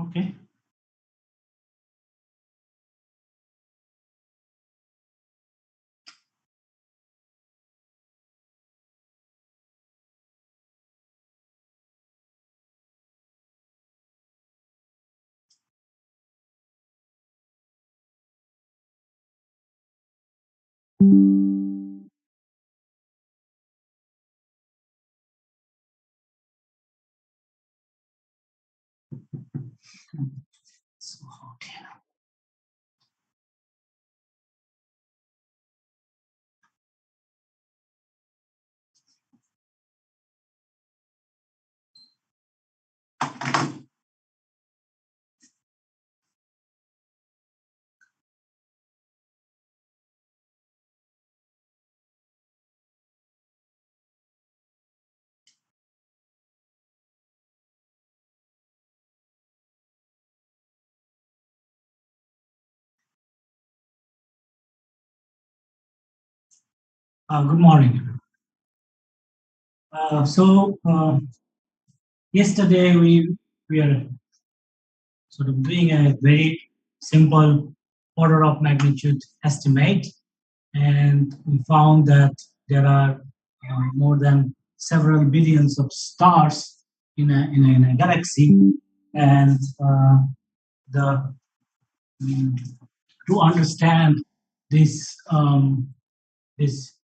Okay. So hot here. Good morning. Yesterday we are sort of doing a very simple order of magnitude estimate, and we found that there are more than several billions of stars in a galaxy, and the to understand this this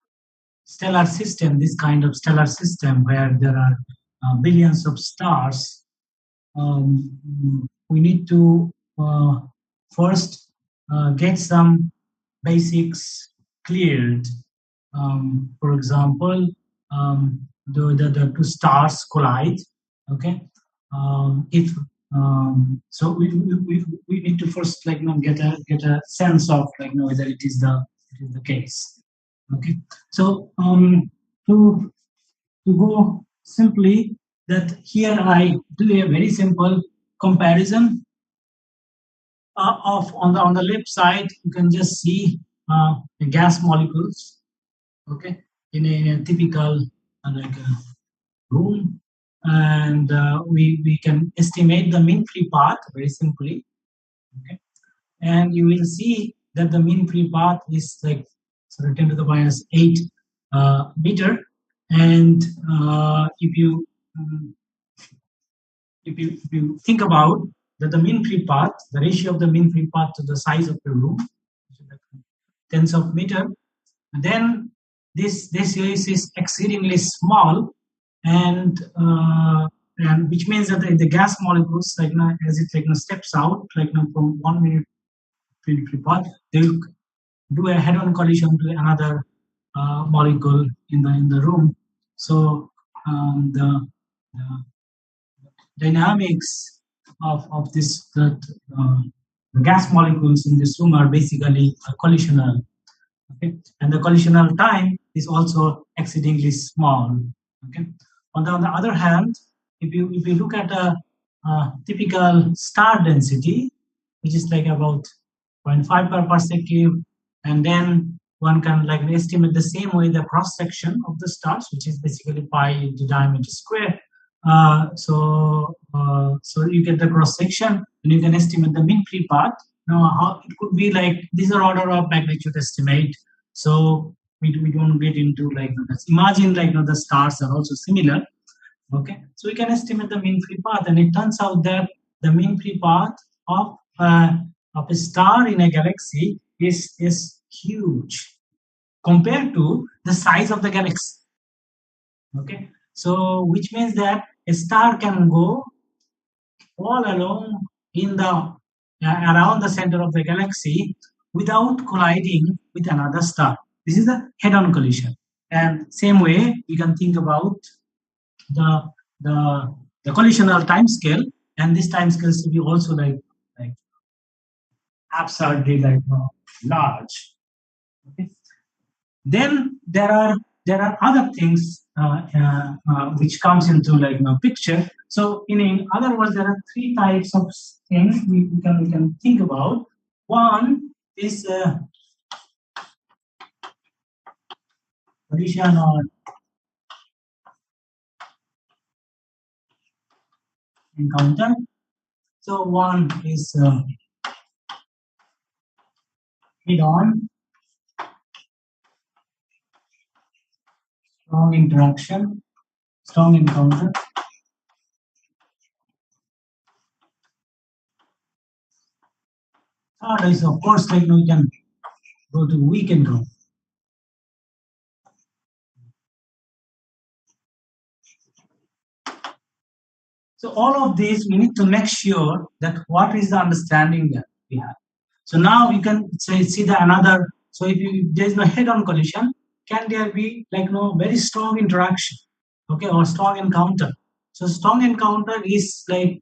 stellar system, this kind of stellar system where there are billions of stars, we need to first get some basics cleared. For example, the two stars collide. Okay, if so, we need to first get a sense of whether it is the case. Okay, so to go simply that here I do a very simple comparison of on the left side you can just see the gas molecules, okay, in a typical like a room, and we can estimate the mean free path very simply, okay, and you will see that the mean free path is like sort of 10 to the minus 8 meter, and if you think about that the mean free path, the ratio of the mean free path to the size of the room, tens of meter, then this is exceedingly small, and which means that the gas molecules as it steps out from 1 minute free path, they will do a head-on collision to another molecule in the room. So the dynamics of this that the gas molecules in this room are basically collisional. Okay, and the collisional time is also exceedingly small. Okay, on the other hand, if you look at a typical star density, which is like about 0.5 per perspective, and then one can estimate the same way the cross section of the stars, which is basically pi into diameter square. So you get the cross section, and you can estimate the mean free path. Now, how it could be like these are order of magnitude estimate. So we don't get into imagine the stars are also similar. Okay, so we can estimate the mean free path, and it turns out that the mean free path of a star in a galaxy is huge compared to the size of the galaxy. Okay, so which means that a star can go all along in the around the center of the galaxy without colliding with another star. This is a head-on collision. And same way, we can think about the the collisional time scale, and this time scale should be also like absurdly large. Okay. Then there are other things which comes into picture. So in other words, there are three types of things we can think about. One is collision or encounter. So one is head-on, strong interaction, strong encounter. Third is of course like we can go to weak encounter. So all of these we need to make sure that what is the understanding that we have. So now you can say see the another. So if there is no head-on collision, can there be like no very strong interaction, okay, or strong encounter? So strong encounter is like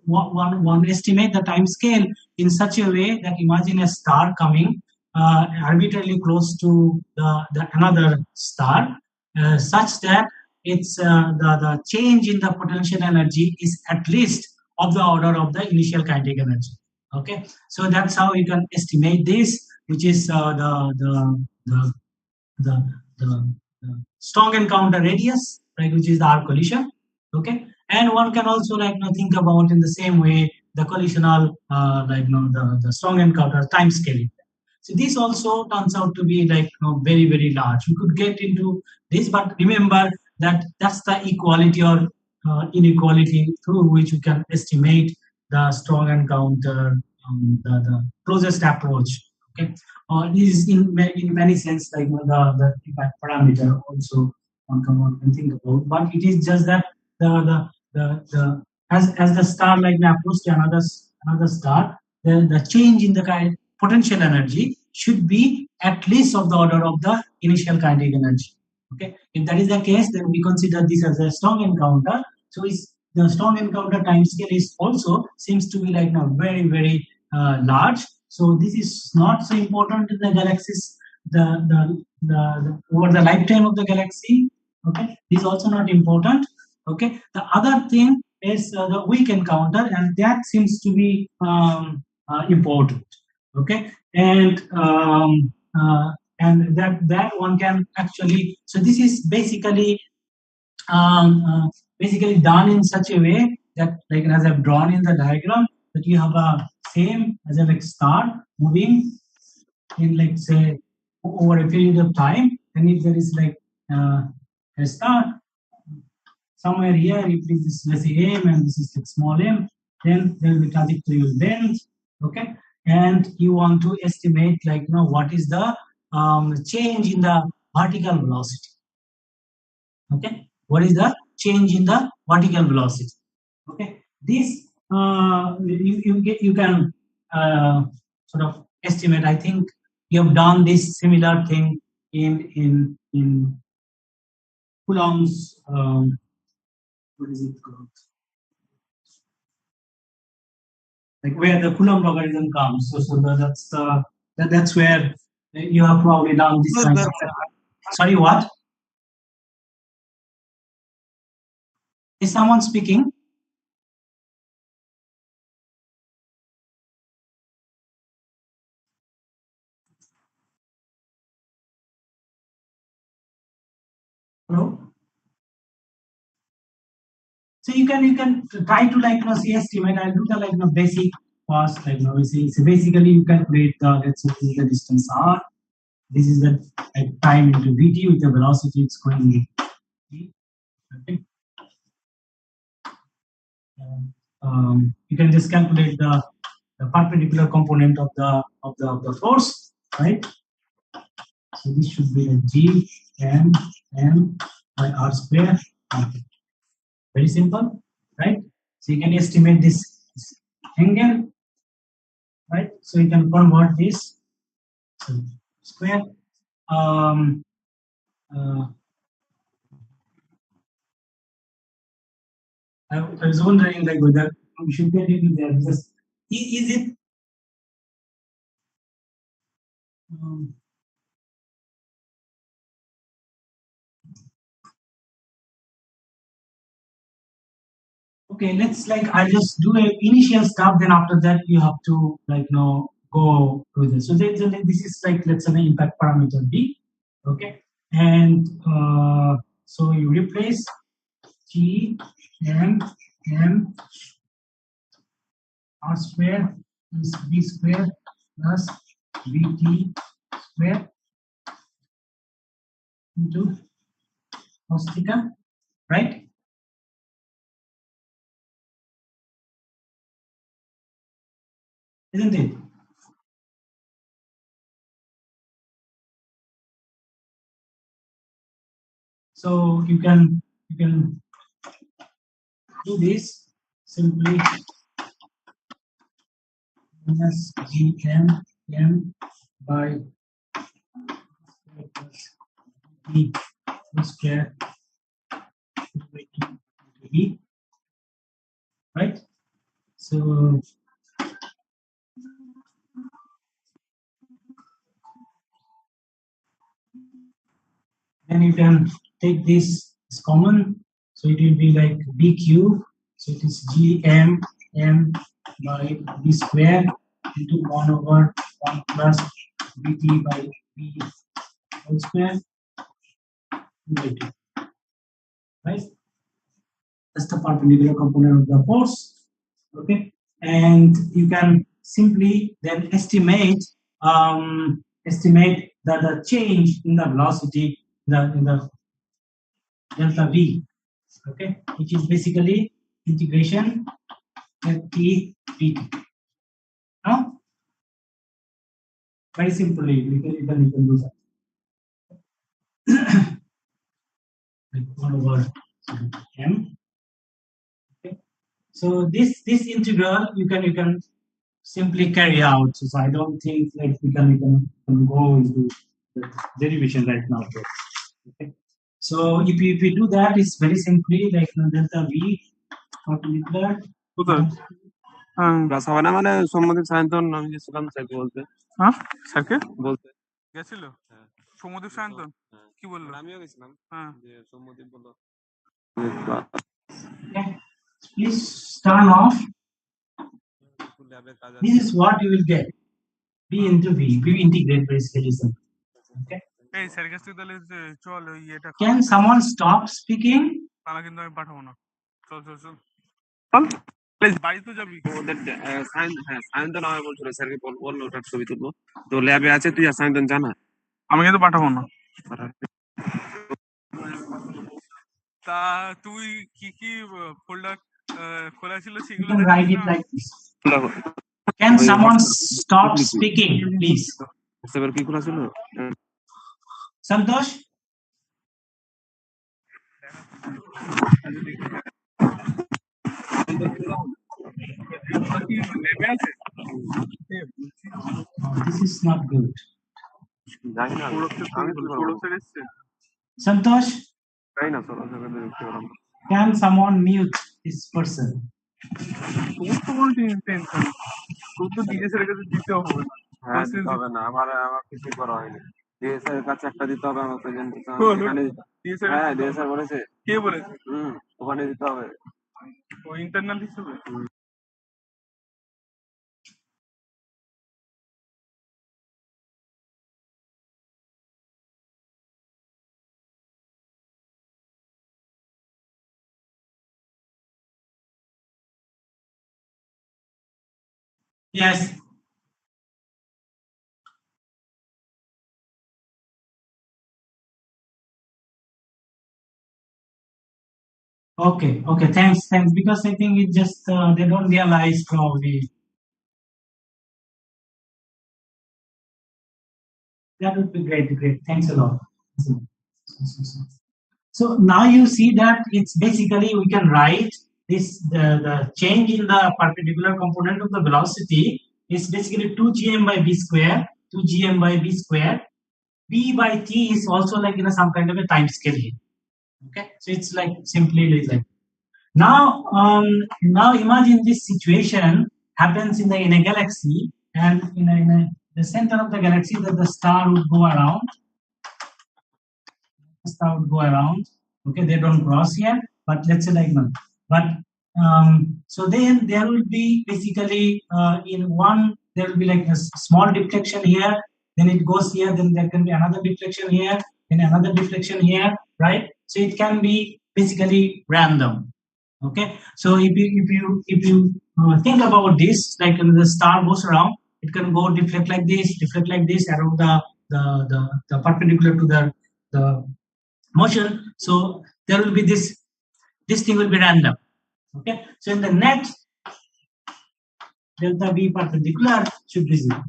one estimate the time scale in such a way that imagine a star coming arbitrarily close to the another star, such that it's the change in the potential energy is at least of the order of the initial kinetic energy. Okay, so that's how you can estimate this, which is the, the strong encounter radius, right, which is the arc collision. Okay, and one can also like think about in the same way the collisional the strong encounter time scaling. So this also turns out to be like very very large. We could get into this, but remember that that's the equality or inequality through which you can estimate the strong encounter, the closest approach. Okay, this is in many sense like the impact parameter also one can think about, but it is just that the as the star like approach to another star, the change in the kind potential energy should be at least of the order of the initial kinetic energy. Okay, if that is the case, then we consider this as a strong encounter. So is the strong encounter time scale is also seems to be like very very large. So this is not so important in the galaxies. Over the lifetime of the galaxy. Okay, this is also not important. Okay, the other thing is the weak encounter, and that seems to be important. Okay, and that one can actually. So this is um, uh, basically done in such a way that like as I've drawn in the diagram that you have a same as a like star moving in like say over a period of time, and if there is like a star somewhere here, if this is let's say m and this is like small m, then there will be trajectory will bend. Okay, and you want to estimate like what is the change in the vertical velocity. Okay, what is the change in the vertical velocity? Okay, this you can sort of estimate. I think you have done this similar thing in Coulomb's what is it called? Like where the Coulomb logarithm comes. That's where you have probably done this kind of. Sorry, what? Is someone speaking? Hello. So you can try to like see estimate. I'll do the like basic first like we see. So basically you calculate the let's say this is the distance r. This is the like, time into vt with the velocity it's going in v. Okay. You can just calculate the perpendicular component of the force, right? So this should be a g m by r square. Okay. Very simple, right? So you can estimate this angle, right? So you can convert this so square. Um, uh, I was wondering like whether we should get into there because is it um, okay? Let's like I just do a initial stuff. Then after that you have to like go with it. So this is like let's say the impact parameter b. Okay, and so you replace g m m R square is B square plus BT square into cos theta, right? Isn't it? So you can do this simply minus gm m by plus b square by 2 into e, right? So then you can take this as common, so it will be like b cube. So it is gm m by b square into 1 over 1 plus bt by b whole square by 2, right? That's the perpendicular component of the force. Okay, and you can simply then estimate the change in the velocity in the delta v. Okay, which is basically integration t dt. Now, very simply you can do that. Like 1 over m. Okay, so this integral you can simply carry out. So I don't think like we can go into the derivation right now. Okay. So if we do that, it's very simply like delta v perpendicular. Shabana মানে সম্মতি সায়ন্তন আমি গেছিলাম স্যারকে বলতে। হ্যাঁ স্যারকে বলতে গেছিল সমুদ্র সায়ন্তন কি বললো? আমিও গেছিলাম। হ্যাঁ যে সম্মতি বললো please turn off. This is what you will get. B into V. We integrate basically. Okay. এই স্যারের কাছ থেকে তাহলে চল ওই এটা Can someone stop speaking? তাহলে কিন্তু আমি পাঠাবো না। চল চল চল চল প্লিজ বাড়ি তো যাবি। ওদের সায়ন্তন আমায় বলছিল স্যারকে বললো ওটার ছবি তুলবো তো ল্যাবে আছে তুই আর সায়ন্তন জানা আমি কিন্তু পাঠাবো না। তা তুই কি কি ফোল্ডার খোলা ছিল সেগুলো write it like this. Can someone stop speaking, please? সেবার কি খোলা ছিল? Santosh? This is not good. Santosh? Can someone mute this person? হবে না আমার কিছু করা হয়নি ডিএসআর এর কাছে একটা দিতে হবে আমার প্রেজেন্টেশন এখানে হ্যাঁ ডিএসআর বলেছে কে বলেছে ওখানে দিতে হবে ও ইন্টারনাল হিসেবে Yes. Okay, thanks. Because I think it just they don't realize probably. That would be great. Thanks a lot. So now you see that it's basically we can write this the change in the perpendicular component of the velocity is basically 2gm by v square, 2gm by v square. B by t is also like some kind of a time scale here. Okay, so it's like simply like now now imagine this situation happens in a galaxy, and in the center of the galaxy that the star would go around. Okay, they don't cross here, but let's say like one. But so then there will be basically in one there will be like a small deflection here, then it goes here, then there can be another deflection here, then another deflection here, right? So it can be basically random. Okay, so if you think about this, like when the star goes around, it can go deflect like this around the perpendicular to the motion. So there will be this thing will be random. Okay, so in the net delta v perpendicular should be 0.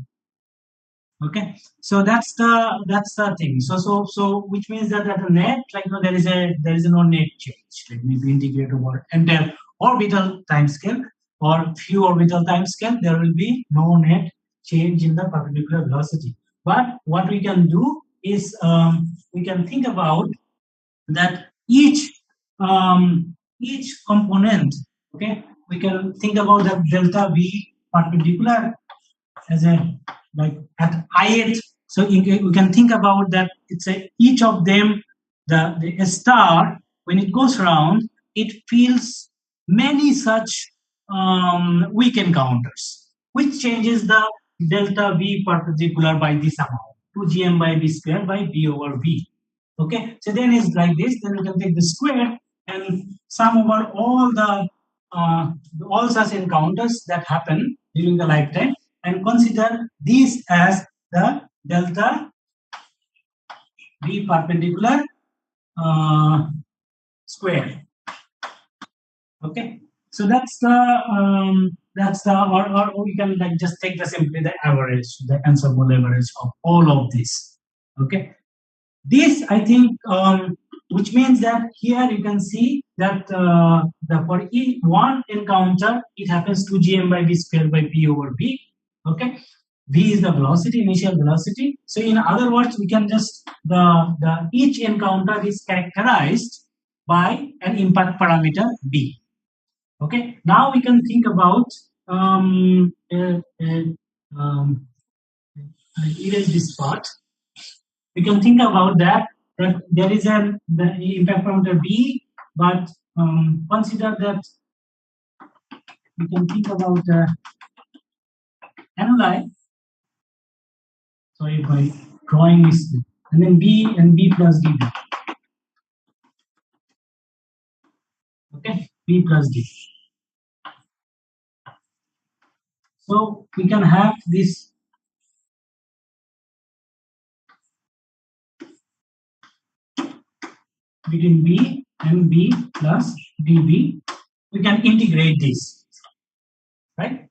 Okay, so that's the thing. So which means that at the net, like there is no net change. Like maybe integrate over entire orbital time scale or few orbital time scale, there will be no net change in the perpendicular velocity. But what we can do is we can think about that each component. Okay, we can think about that delta v perpendicular as a like at ith. So we can think about that it's each of them, the star, when it goes around, it feels many such weak encounters, which changes the delta v perpendicular by this amount, 2gm by v square by v over v. Okay, so then it's like this. Then we can take the square and sum over all such encounters that happen during the lifetime, and consider these as the delta v perpendicular square. Okay, so that's the or we can like just take the simply the average, the answerable average of all of this. Okay, this I think which means that here you can see that the for each one encounter it happens to gm by v square by p over v. Okay, v is the velocity, initial velocity. So in other words, we can just the each encounter is characterized by an impact parameter b. Okay, now we can think about erase this part. We can think about that there is the impact parameter b, but consider that we can think about annuli. Sorry, by drawing this, and then b and b plus db. Okay, b plus d. So we can have this between b and b plus db. We can integrate this, right?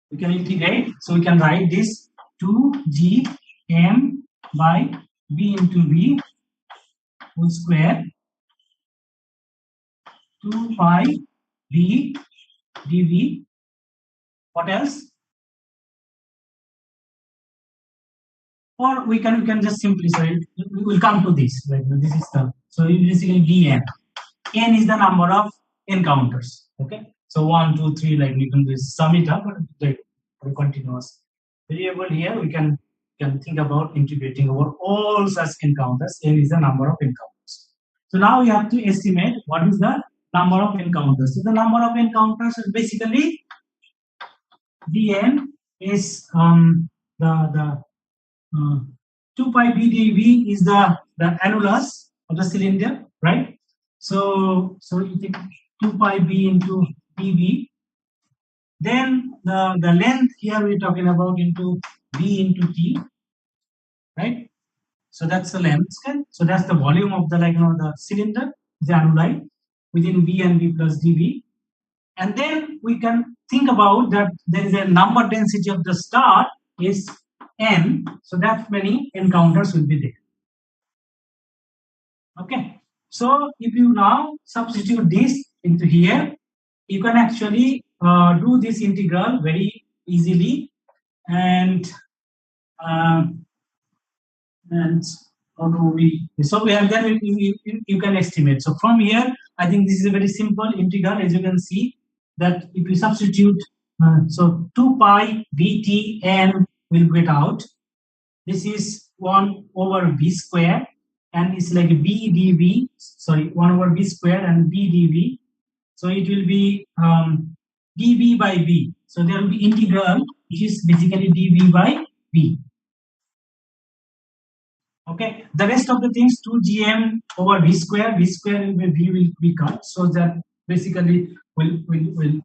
We can integrate, so we can write this 2gm by b into v whole square 2 pi b dv. What else? Or we can just simply, so we will come to this. Right? This is the, so basically dn. N is the number of encounters. Okay, so 1, 2, 3, like we can just sum it up, but the continuous variable here we can think about integrating over all such encounters. N is the number of encounters. So now we have to estimate what is the number of encounters. So the number of encounters is basically dn is the 2 pi b dv is the annulus of the cylinder, right? So you take 2 pi b into dv. Then the length here we're talking about into v into t, right? So that's the length scale. So that's the volume of the the cylinder, the annuli within v and v plus dv. And then we can think about that there is a number density of the star is n. So that many encounters will be there. Okay. So if you now substitute this into here, you can actually do this integral very easily, and how do we? So we have then you can estimate. So from here, I think this is a very simple integral. As you can see, that if you substitute, so 2 pi bt n will get out. This is 1 over v square, and it's like b dv. Sorry, 1 over v square and b dv. So it will be dv by v. So there will be integral, which is basically dv by v. Okay, the rest of the things 2gm over v square will be cut, so that basically will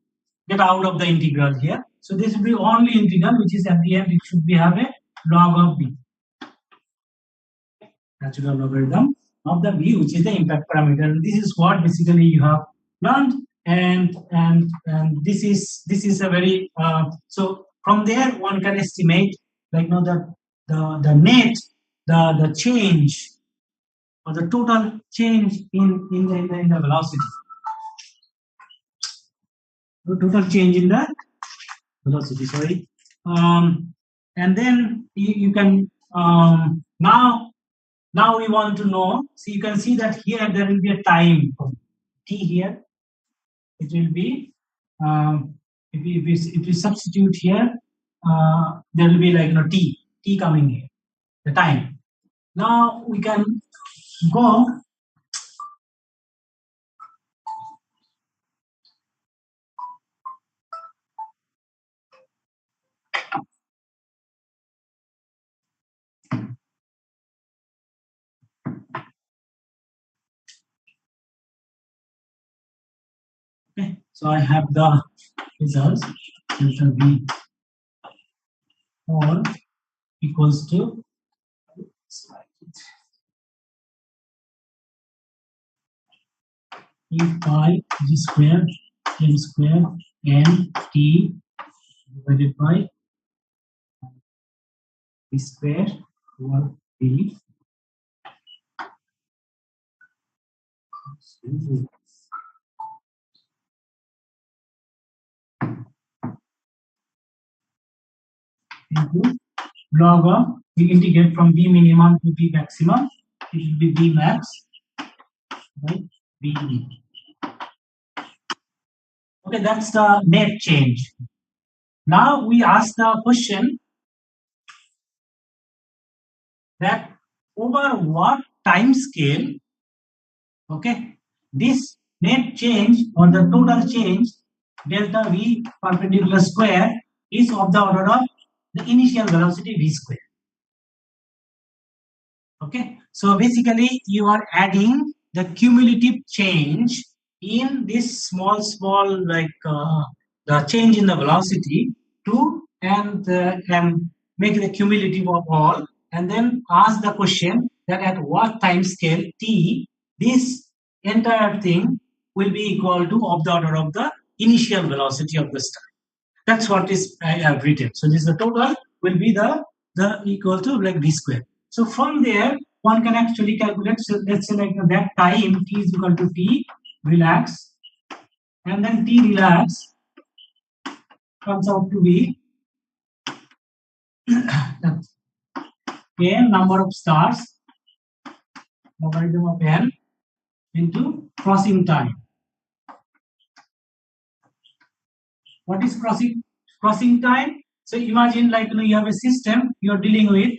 get out of the integral here. So this will be only integral, which is at the end it should be have a log of b, natural logarithm of the b, which is the impact parameter. And this is what basically you have learned, and this is a very so from there one can estimate like the net the change or the total change in the velocity, the total change in the velocity, sorry. And then you can now we want to know, so you can see that here there will be a time t here. It will be if you substitute here, there will be like t coming here, the time. Now we can go okay. So I have the results. Delta v all equals to e pi g square m square n t divided by b square over b. Into log of, we integrate from b minimum to b maximum. It will be b max by b min. Okay, that's the net change. Now we ask the question that over what time scale, okay, this net change or the total change delta v perpendicular square is of the order of the initial velocity v square. Okay, so basically you are adding the cumulative change in this small like the change in the velocity to and make the cumulative of all, and then ask the question that at what time scale t this entire thing will be equal to of the order of the initial velocity of the star. That's what is I have written. So this is the total will be the equal to like v square. So from there one can actually calculate. So let's say like that time t is equal to t relax, and then t relax comes out to be n number of stars logarithm of n into crossing time. What is crossing time? So imagine like you have a system you are dealing with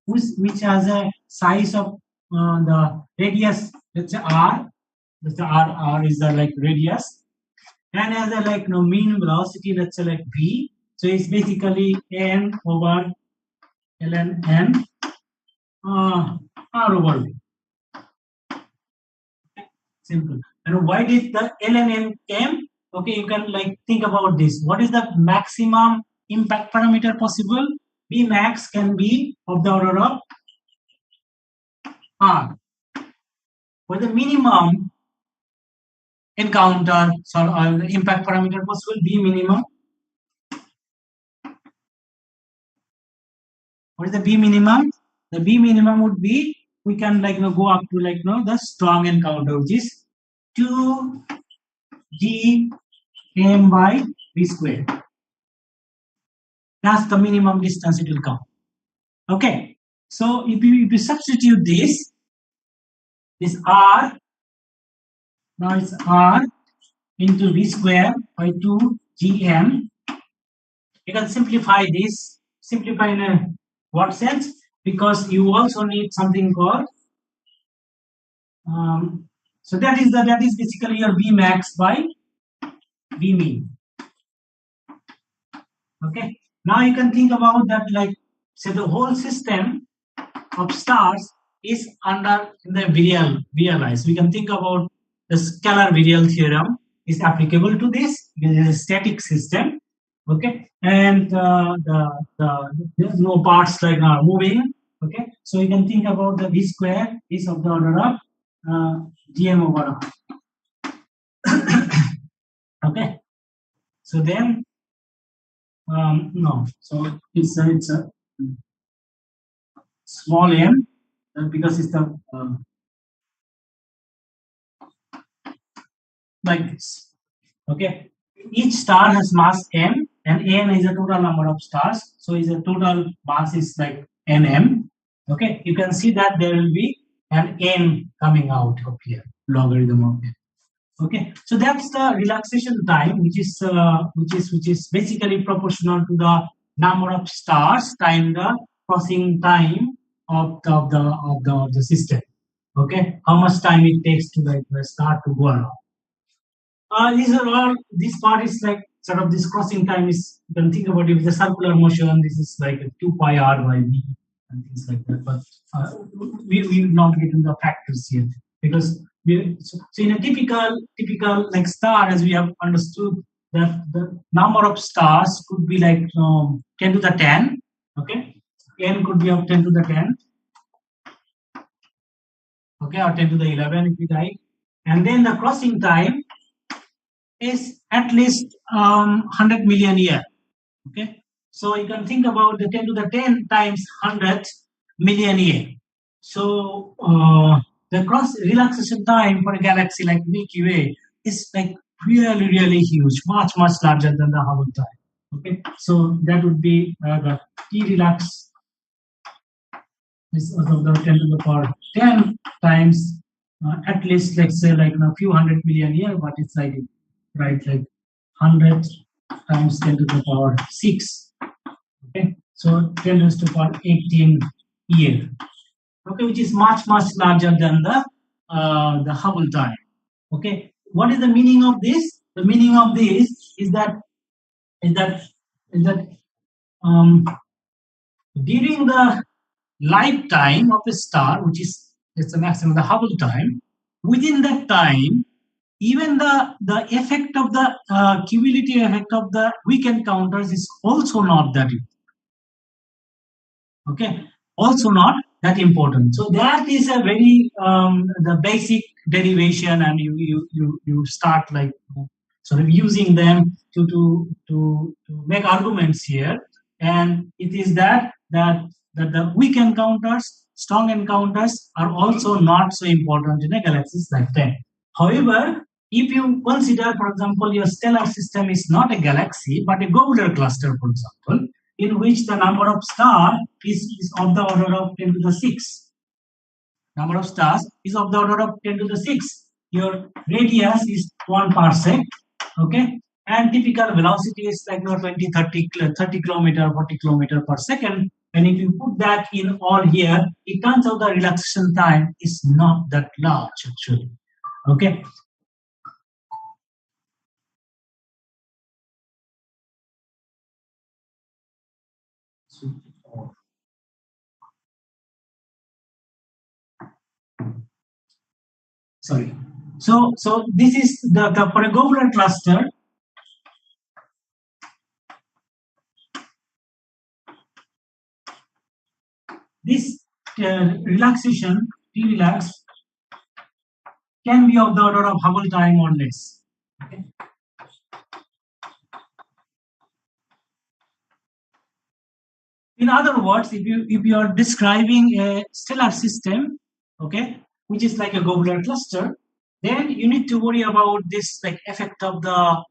which has a size of the radius, let's say r. Let's say r is the like radius, and has a like mean velocity, let's say like v. So it's basically n over ln n r over v. Simple. And why did the ln n came? Okay, you can like think about this. What is the maximum impact parameter possible? B max can be of the order of r. For the minimum encounter, the impact parameter possible, B minimum. What is the B minimum? The B minimum would be, we can like go up to like the strong encounter, which is 2g m by v square. That's the minimum distance it will come. Okay, so if you substitute this r, now it's r into v square by 2gm. You can simplify this. Simplify in a what sense? Because you also need something called so that is basically your v max by v min. Okay, now you can think about that, like say the whole system of stars is under the virial. We can think about the scalar virial theorem. is applicable to this. It is a static system, okay, and there's no parts like are moving, okay. So you can think about the v square is of the order of dm over r. Okay, so then no, so it's a small m because it's the like this. Okay, each star has mass m, and n is a total number of stars. So is a total mass is like nm. Okay, you can see that there will be an n coming out of here, logarithm of n. Okay, so that's the relaxation time, which is basically proportional to the number of stars times the crossing time of the system. Okay, how much time it takes to like the star to go around. These are all. This part is like sort of this crossing time is. You can think about it with the circular motion. This is like a 2 pi r by v and things like that. But we will not get into the factors yet because so in a typical like star, as we have understood that the number of stars could be like 10 to the 10. Okay, n could be of 10 to the 10. Okay, or 10 to the 11 if we like, and then the crossing time is at least 100 million year. Okay, so you can think about the 10 to the 10 times 100 million year. So the cross relaxation time for a galaxy like Milky Way is like really huge, much larger than the Hubble time. Okay, so that would be the T relax is of the 10 to the power 10 times at least, let's say like a few hundred million year, but it's like right like 100 times 10 to the power 6. Okay, so 10 to the power 18 year. Okay, which is much larger than the Hubble time. Okay, what is the meaning of this? The meaning of this is that during the lifetime of a star, which is it's the maximum of the Hubble time, within that time, even the effect of the cumulative effect of the weak encounters is also not that important. Okay, also not that important. So that is a very the basic derivation, and you start like sort of using them to make arguments here, and it is that the weak encounters, strong encounters are also not so important in a galaxy's lifetime. However, if you consider, for example, your stellar system is not a galaxy but a globular cluster, for example, in which the number of stars is of the order of 10 to the 6. Number of stars is of the order of 10 to the 6. Your radius is 1 parsec, okay? And typical velocity is like 20, 30 kilometer, 40 kilometer per second. And if you put that in all here, it turns out the relaxation time is not that large actually, okay? Sorry. So this is the for a globular cluster. This relaxation, T-relax, can be of the order of Hubble time or less. Okay. In other words, if you are describing a stellar system, okay, which is like a globular cluster, then you need to worry about this like effect of the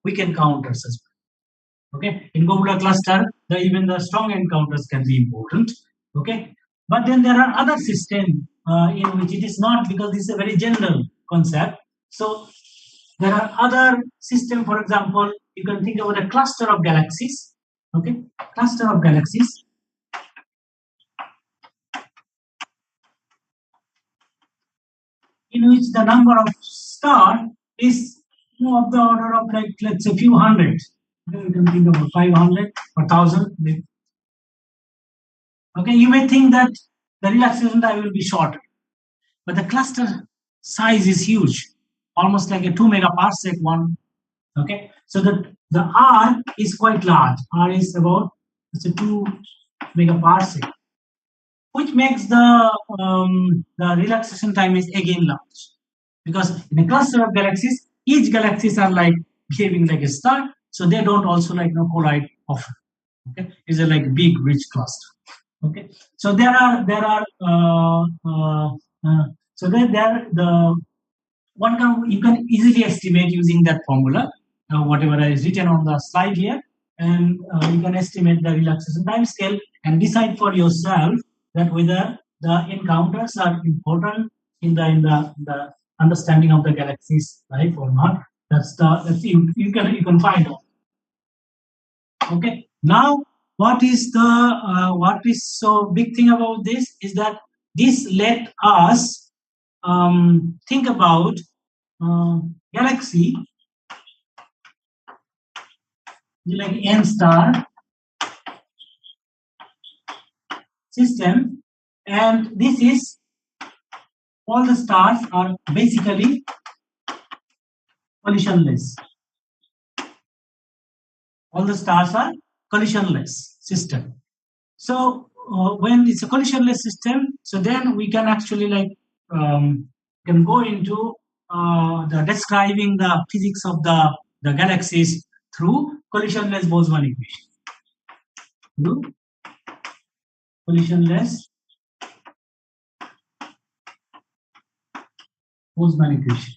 weak encounters as well. Okay, in globular cluster, even the strong encounters can be important. Okay, but then there are other systems in which it is not, because this is a very general concept. So there are other systems, for example, you can think about a cluster of galaxies. Okay, cluster of galaxies in which the number of stars is of the order of like, let's say, few hundred. Okay, you can think about 500 or 1000. Okay, you may think that the relaxation time will be shorter, but the cluster size is huge. almost like a 2 megaparsec one. Okay, so the R is quite large. R is about, it's a 2 megaparsec, which makes the relaxation time is again large, because in a cluster of galaxies, each galaxies are like behaving like a star, so they don't also like collide often. Okay, it's a like big rich cluster. Okay, so there are so there the one can, you can easily estimate using that formula, whatever is written on the slide here, and you can estimate the relaxation time scale and decide for yourself that whether the encounters are important in the understanding of the galaxy's life or not. That's you can find out. Okay. Now, what is so big thing about this is that this let us think about galaxy like n star system, and this is all the stars are basically collisionless. All the stars are collisionless system. So when it's a collisionless system, so then we can actually like can go into the describing the physics of the galaxies through collisionless Boltzmann equation. Through collisionless Boltzmann equation.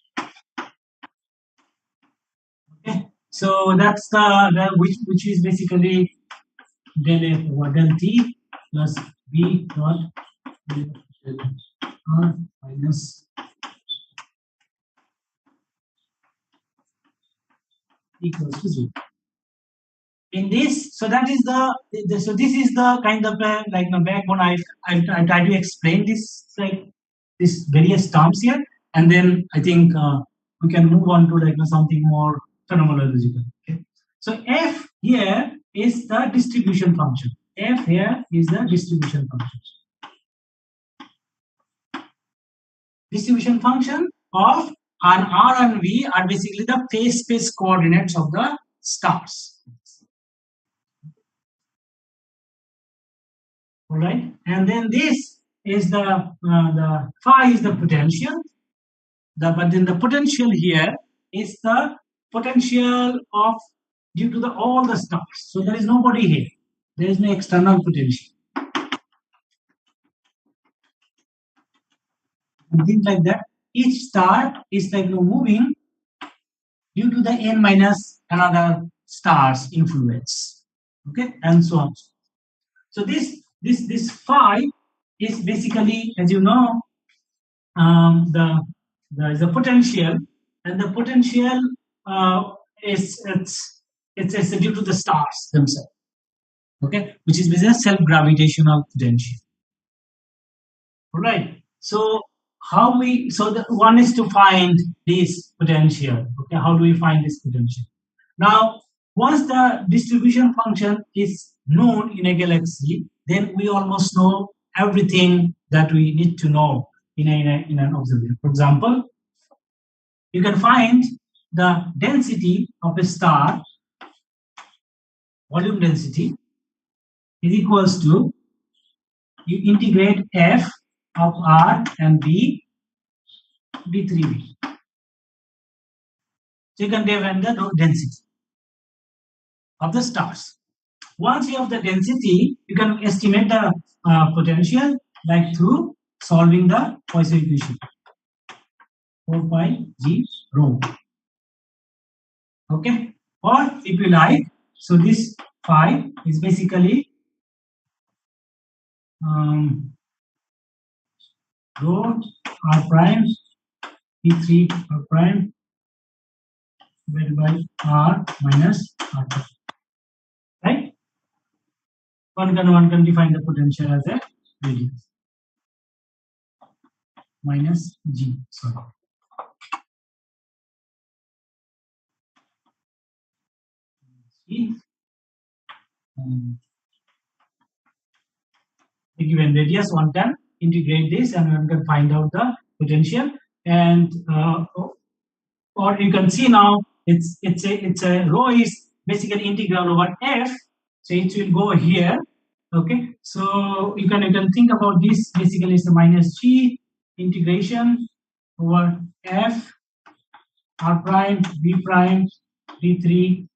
Okay, so that's the which is basically del F over del T plus B dot del R minus equals to 0. In this, so that is so this is the kind of like the backbone. I try to explain this like this various terms here, and then I think we can move on to like something more phenomenological. Okay, so F here is the distribution function. F here is the distribution function. Distribution function of and R and V are basically the phase space coordinates of the stars. All right, and then this is the phi is the potential. But then the potential here is the potential of due to all the stars. So there is nobody here. There is no external potential. And things like that. Each star is like moving due to the n minus another star's influence. Okay, and so on. So this phi is basically, as you know, there is a potential, and the potential is it's due to the stars themselves. Okay, which is basically self-gravitational potential. All right. So how we the one is to find this potential. Okay, how do we find this potential? Now, once the distribution function is known in a galaxy, then we almost know everything that we need to know in an observation. For example, you can find the density of a star, volume density, is equals to, you integrate F of R and B, D3B. So you can define the density of the stars. Once you have the density, you can estimate the potential like through solving the Poisson equation. 4 pi g rho. Okay, or if you like, so this phi is basically rho r prime p3 r prime divided by r minus r prime. Right? One can define the potential as a radius minus g. Sorry. Given radius, one can integrate this and one can find out the potential. And or you can see now it's a rho is basically integral over f, so it will go here. Okay, so you can think about this basically it's a minus g integration over f r prime b prime d3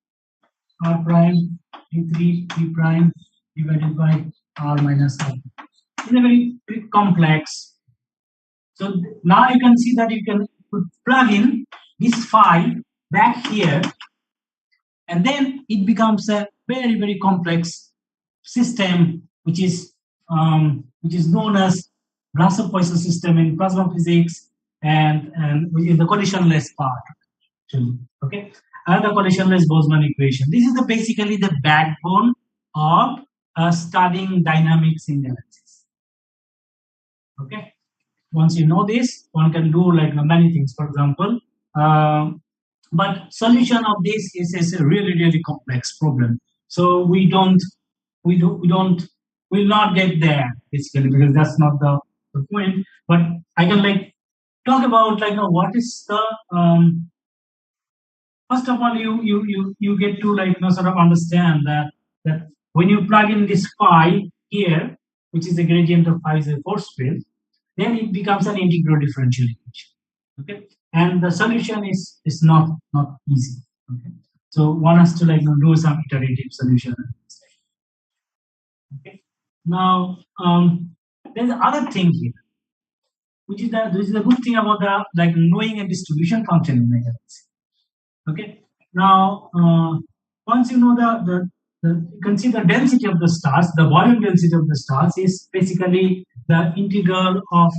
r prime d3 b prime divided by r minus r. It's a very complex. So now you can see that you can plug in this phi back here, and then it becomes a very complex system, which is known as Blaser-Poisson system in plasma physics, and which is the collisionless part. Okay, and the collisionless Boltzmann equation. This is basically the backbone of studying dynamics in galaxies. Okay. Once you know this, one can do like many things. For example, but solution of this is a really complex problem. So we will not get there basically, because that's not the point. But I can like talk about like what is the first of all you get to like sort of understand that when you plug in this phi here, which is the gradient of phi is a force field, then it becomes an integral differential equation. Okay, and the solution is not easy. Okay, so one has to like do some iterative solution. Okay, now there's other thing here, which is that this is a good thing about the like knowing a distribution function in the galaxy. Okay, now once you know you can see the density of the stars, the volume density of the stars is basically the integral of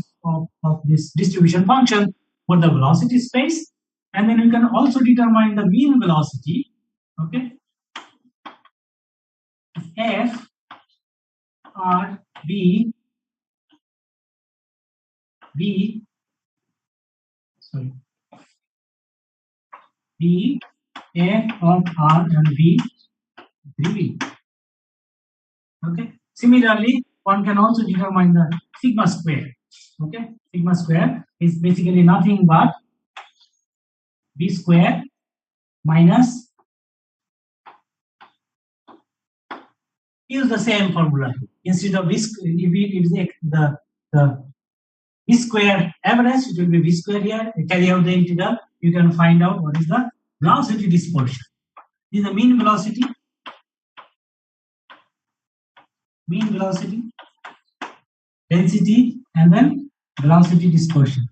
this distribution function for the velocity space, and then you can also determine the mean velocity. Okay, f r b b sorry b a of r and b v. Okay. Similarly, one can also determine the sigma square. Okay, sigma square is basically nothing but b square minus, use the same formula instead of if the v square average, it will be v square here. Carry out the integral, you can find out what is the velocity dispersion. This is the mean velocity, density, and then velocity dispersion.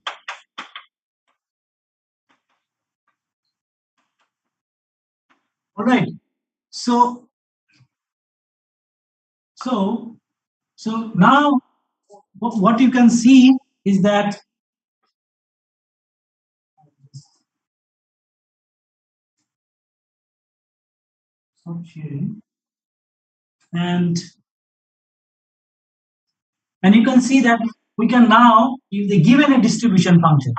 All right. So now what you can see is that stop sharing, and you can see that we can now, if they given a distribution function,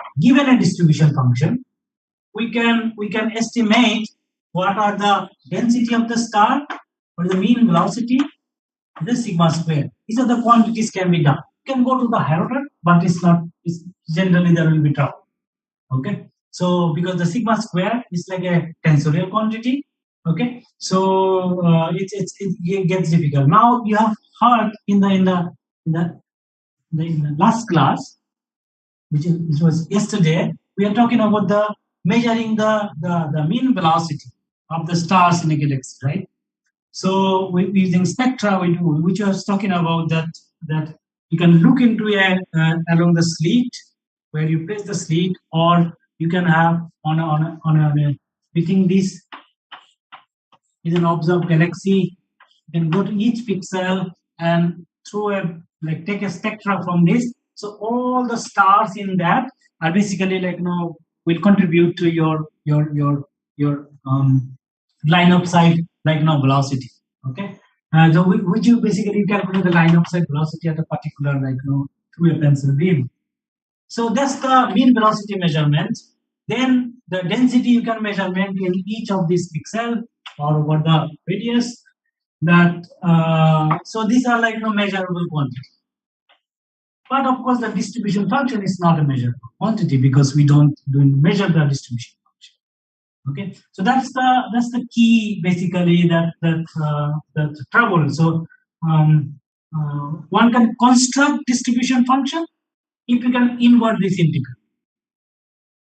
we can estimate what are the density of the star, or the mean velocity, the sigma square. These are the quantities can be done. You can go to the higher order, but it's generally there will be trouble. Okay, so because the sigma square is like a tensorial quantity. Okay, so it gets difficult. Now you have heard in the last class, which was yesterday, we are talking about the measuring the mean velocity of the stars in a galaxy, right? So we using spectra, which I was talking about that you can look into along the slit, where you place the slit, or you can have on a within this is an observed galaxy. You can go to each pixel and take a spectra from this. So all the stars in that are basically will contribute to your line of sight velocity. Okay, so which you basically calculate the line of sight velocity at a particular through a pencil beam. So that's the mean velocity measurement. Then the density you can measurement in each of these pixel or over the radius. That so these are measurable quantity. But of course, the distribution function is not a measurable quantity because we don't measure the distribution function. Okay, so that's the key basically that trouble. So one can construct distribution function if you can invert this integral.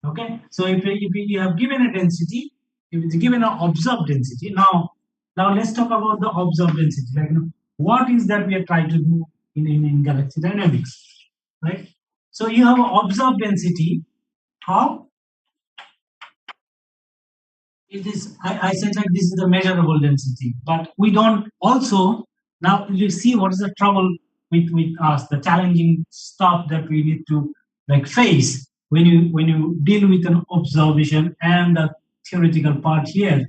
Okay, so if you have given a density, if it's given an observed density, now let's talk about the observed density. Like, what is that we are trying to do in galaxy dynamics, right? So you have an observed density. How? It is, I said like this is the measurable density, but we don't also, now you see what is the trouble with us, the challenging stuff that we need to like face when you deal with an observation and the theoretical part here,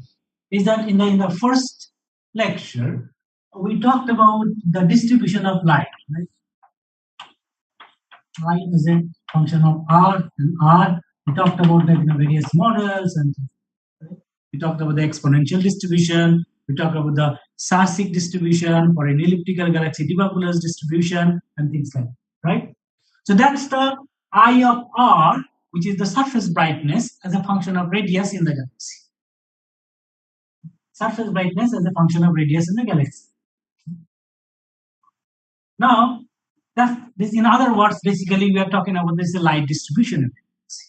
is that in the first lecture we talked about the distribution of light, right? Light is a function of r, and r we talked about like the various models, and we talked about the exponential distribution. We talked about the Sarsic distribution or an elliptical galaxy Debye-Poulos distribution and things like that, right? So that's the I of R, which is the surface brightness as a function of radius in the galaxy. Surface brightness as a function of radius in the galaxy. Now, this, in other words, basically we are talking about this light distribution in the galaxy.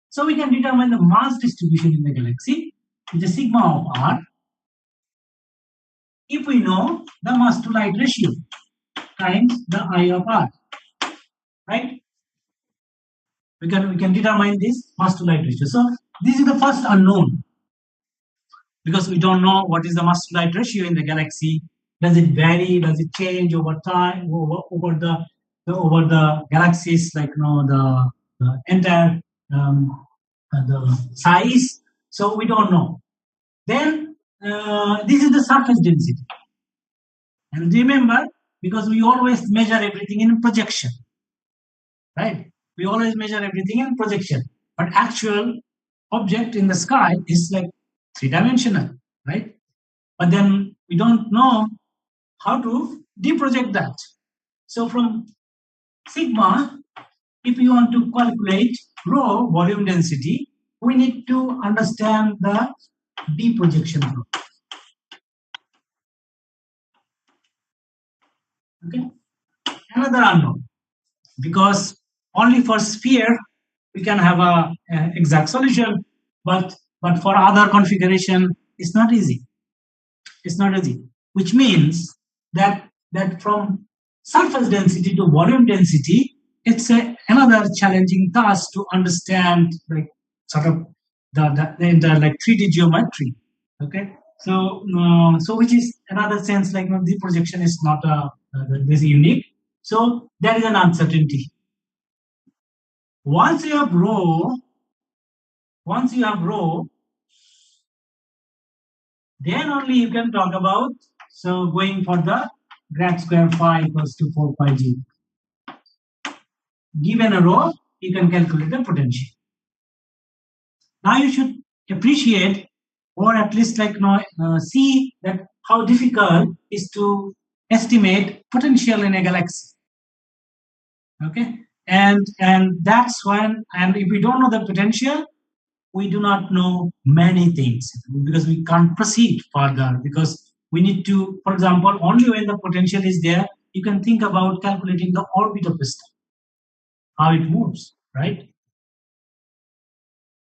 So we can determine the mass distribution in the galaxy with the sigma of R if we know the mass to light ratio times the I of R, right? We can determine this mass to light ratio. So this is the first unknown, because we don't know what is the mass to light ratio in the galaxy. Does it vary? Does it change over time, over the galaxies, like the entire the size? So we don't know. Then this is the surface density. And remember, because we always measure everything in projection, right? We always measure everything in projection, but actual object in the sky is like three-dimensional, right? But then we don't know how to deproject that. So from sigma, if you want to calculate rho, volume density, we need to understand the deprojection rho. Okay, another unknown, because only for sphere we can have a exact solution, but for other configuration it's not easy. It's not easy, which means that from surface density to volume density, it's another challenging task to understand, like sort of the like 3D geometry. Okay, so which is another sense, like the projection is not this unique. So there is an uncertainty. Once you have rho, then only you can talk about, so going for the grad square phi equals to 4 pi g. Given a rho, you can calculate the potential. Now you should appreciate, or at least like see that how difficult is to estimate potential in a galaxy. Okay, and that's when, and if we don't know the potential, we do not know many things, because we can't proceed further, because we need to, for example, only when the potential is there, you can think about calculating the orbit of the star, how it moves, right?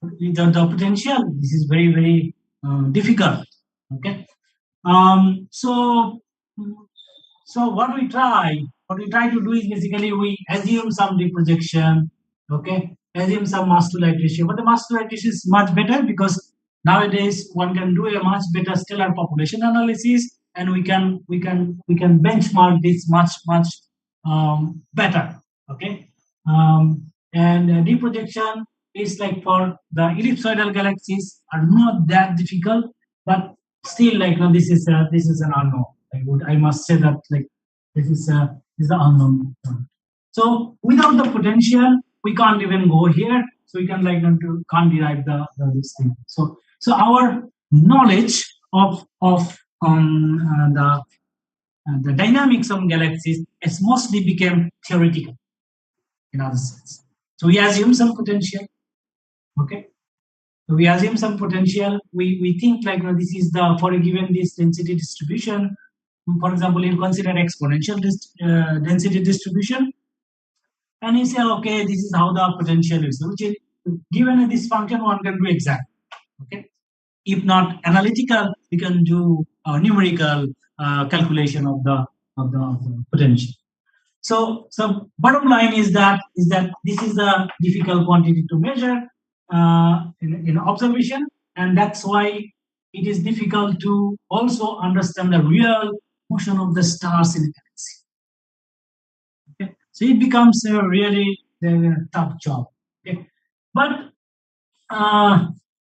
The potential, this is very, very difficult. Okay, so what we try to do is basically we assume some deprojection, okay, assume some mass to light ratio, but the mass to light ratio is much better, because nowadays one can do a much better stellar population analysis, and we can benchmark this much better. Okay, and deprojection is like for the ellipsoidal galaxies are not that difficult, but still, like this is an unknown. I must say that, like, this is an unknown. So without the potential, we can't even go here. So we can can't derive this thing. So our knowledge of the dynamics of galaxies has mostly became theoretical in other sense. So we assume some potential. Okay. We assume some potential. We think like this is the for a given this density distribution. For example, you consider exponential density distribution, and you say, okay, this is how the potential is. Which is given this function, one can do exact. Okay, if not analytical, we can do numerical calculation of the potential. So bottom line is that this is a difficult quantity to measure in observation, and that's why it is difficult to also understand the real motion of the stars in the galaxy. Okay? So it becomes a really tough job. Okay? But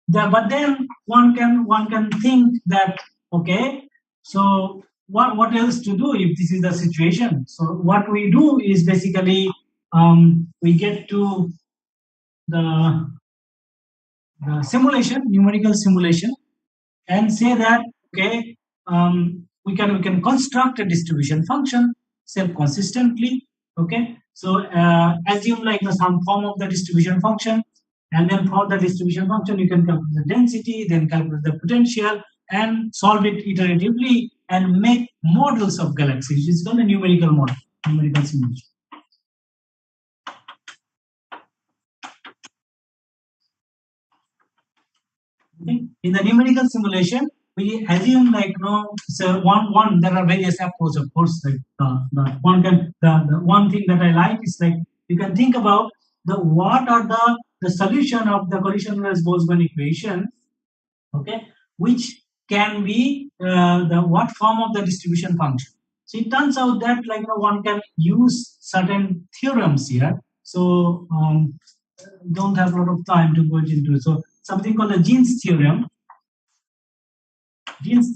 but then one can think that, okay, so what else to do if this is the situation? So what we do is basically we get to the simulation, numerical simulation, and say that, okay, we can construct a distribution function self-consistently. Okay, so assume like some form of the distribution function, and then for the distribution function you can calculate the density, then calculate the potential, and solve it iteratively and make models of galaxies, which is called a numerical model, numerical simulation. Okay. In the numerical simulation, we assume like so one there are various approaches, of course. Like the one thing that I like is like you can think about what are the solution of the collisionless Boltzmann equation, okay, which can be the what form of the distribution function. So it turns out that like one can use certain theorems here. So don't have a lot of time to go into it. So something called the Jeans theorem. Jeans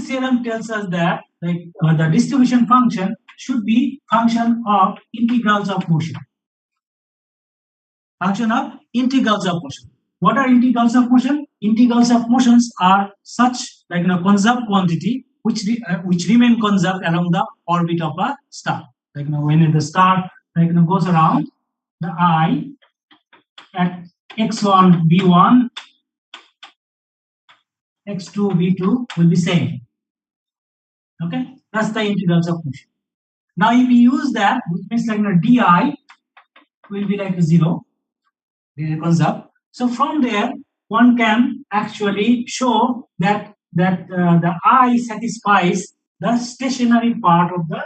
theorem tells us that like the distribution function should be function of integrals of motion. Function of integrals of motion. What are integrals of motion? Integrals of motions are such like conserved quantity which remain conserved along the orbit of a star. Like when the star like goes around, the I at x1 v1, x2 v2 will be same. Okay, that's the integrals of motion. Now if we use that, which means like di will be like 0, conserved. So from there, one can actually show that the I satisfies the stationary part of the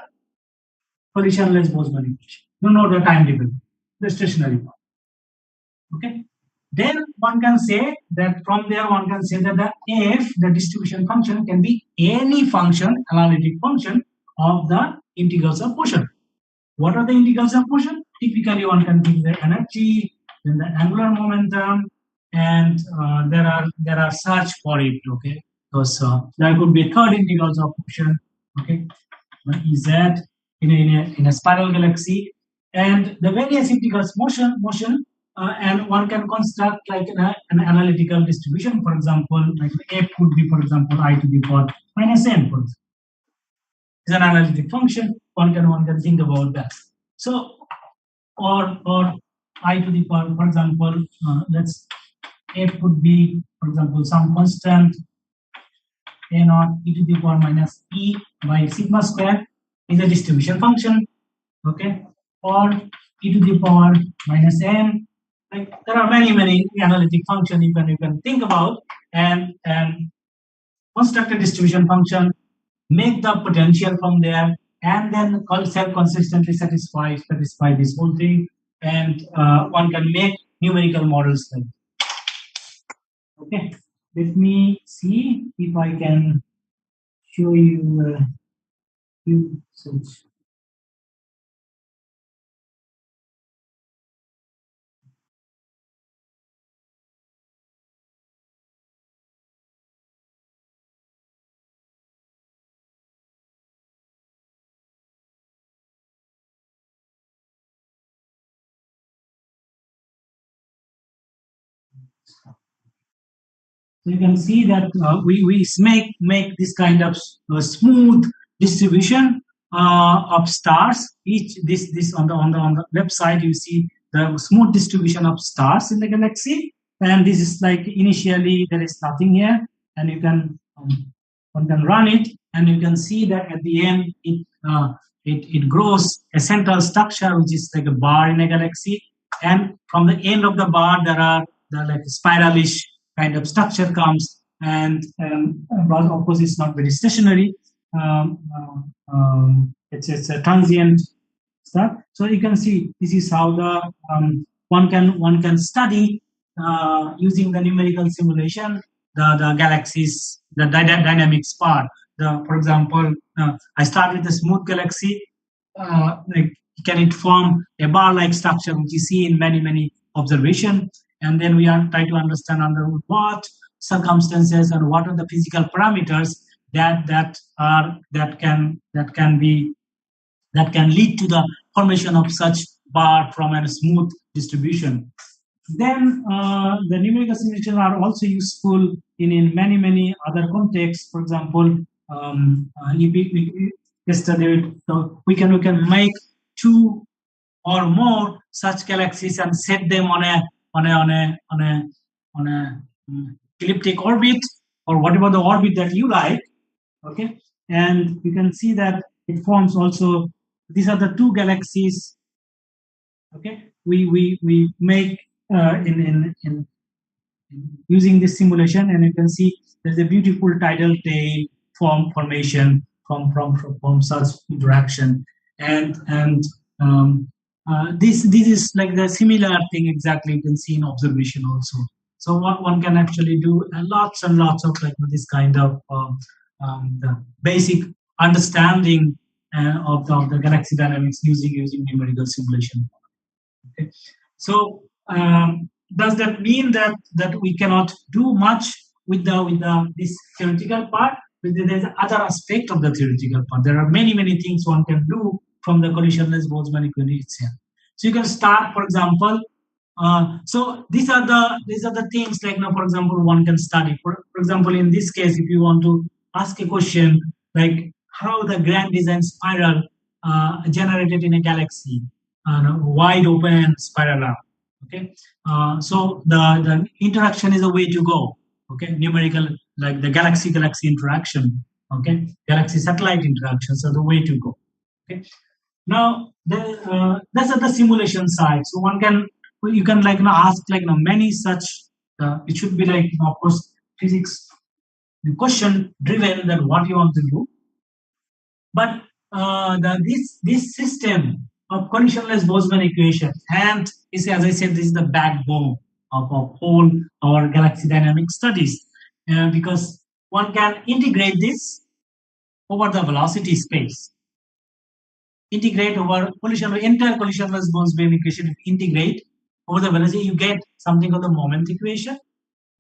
collisionless Boltzmann equation. You know the time dependent, the stationary part. Okay. Then one can say that from there one can say that the distribution function can be any function, analytic function of the integrals of motion. What are the integrals of motion? Typically one can give the energy, then the angular momentum, and there are search for it. Okay, because there could be third integrals of motion. Okay, is that in a spiral galaxy, and the various integrals motion. And one can construct like an analytical distribution. For example, like f could be, for example, I to the power minus n. For example, is an analytic function. One can think about that. So, or I to the power, for example, let's f could be, for example, some constant a naught e to the power minus e by sigma square is a distribution function. Okay, or e to the power minus n. Like there are many analytic functions you can think about and construct a distribution function, make the potential from there, and then self-consistently satisfy this whole thing, and one can make numerical models like. Okay, let me see if I can show you a few such. So you can see that we make this kind of smooth distribution of stars. Each this on the left side you see the smooth distribution of stars in the galaxy. And this is like initially there is nothing here, and you can one can run it, and you can see that at the end it grows a central structure which is like a bar in a galaxy, and from the end of the bar there are the like spiralish kind of structure comes, and but of course it's not very stationary. It's a transient stuff. So you can see this is how the one can study using the numerical simulation the galaxies, the dynamics part. For example, I start with a smooth galaxy. Like, can it form a bar-like structure, which you see in many observations, and then we are trying to understand under what circumstances and what are the physical parameters that can lead to the formation of such bar from a smooth distribution. Then the numerical simulations are also useful in many other contexts. For example, yesterday we can make two or more such galaxies and set them on a elliptic orbit or whatever the orbit that you like. Okay, and you can see that it forms also. These are the two galaxies. Okay, we make in using this simulation, and you can see there's a beautiful tidal tail formation from such interaction, and this is like the similar thing exactly you can see in observation also. So one can actually do lots and lots of like this kind of the basic understanding of the galaxy dynamics using numerical simulation. Okay. So does that mean that we cannot do much with this theoretical part? But there's other aspect of the theoretical part. There are many things one can do from the collisionless Boltzmann equation. So you can start, for example. So these are the things like, for example, one can study. For example, in this case, if you want to ask a question like how the grand design spiral generated in a galaxy, wide open spiral arm. Okay, so the interaction is a way to go. Okay, numerical, like the galaxy interaction. Okay, galaxy satellite interactions are the way to go. Okay, now that's at the simulation side. So you can like ask like many such. It should be like of course physics question driven that what you want to do, but this system of collisionless Boltzmann equation, and is, as I said, this is the backbone of whole our galaxy dynamics studies, because one can integrate this over the velocity space. Integrate over entire collisionless Boltzmann equation. If you integrate over the velocity, you get something called the moment equation.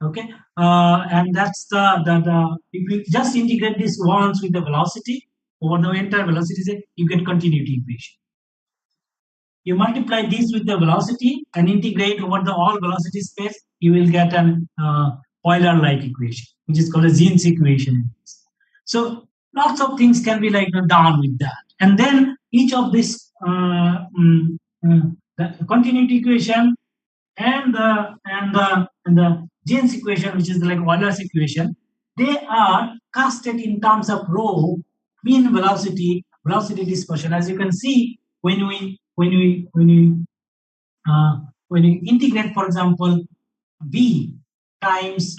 Okay, and that's the if you just integrate this once with the velocity over the entire velocity, you get continuity equation. You multiply this with the velocity and integrate over the all velocity space, you will get an Euler-like equation, which is called a Jeans equation. So lots of things can be like done with that, and then each of this the continuity equation and the Jeans equation, which is like Euler's equation, they are casted in terms of rho, mean velocity dispersion. As you can see, when you integrate, for example, v times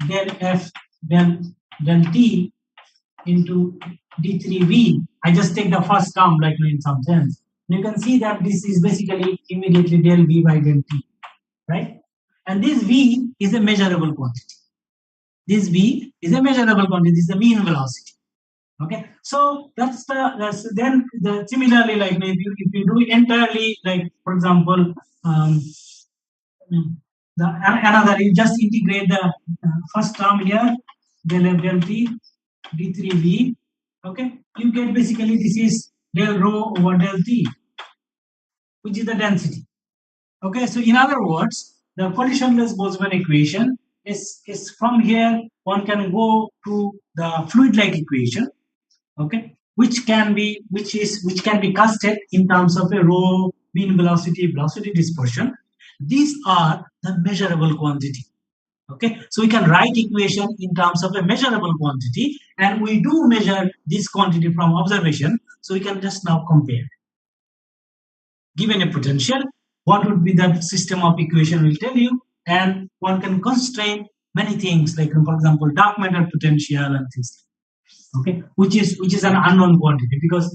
del f del t into d3v, I just take the first term like in some sense. You can see that this is basically immediately del v by del t, right? And this v is a measurable quantity. This v is a measurable quantity. This is the mean velocity. Okay, so that's then similarly, like if you do entirely, like for example, another, you just integrate the first term here, del f del t d3v. Okay, you get basically this is del rho over del t, which is the density. Okay, so in other words, the collisionless Boltzmann equation is from here one can go to the fluid-like equation. Okay, which can be casted in terms of a rho, mean velocity, velocity dispersion. These are the measurable quantity. Okay, so we can write equation in terms of a measurable quantity, and we do measure this quantity from observation, so we can just now compare. Given a potential, what would be the system of equation will tell you, and one can constrain many things, like for example dark matter potential and things, okay, which is an unknown quantity, because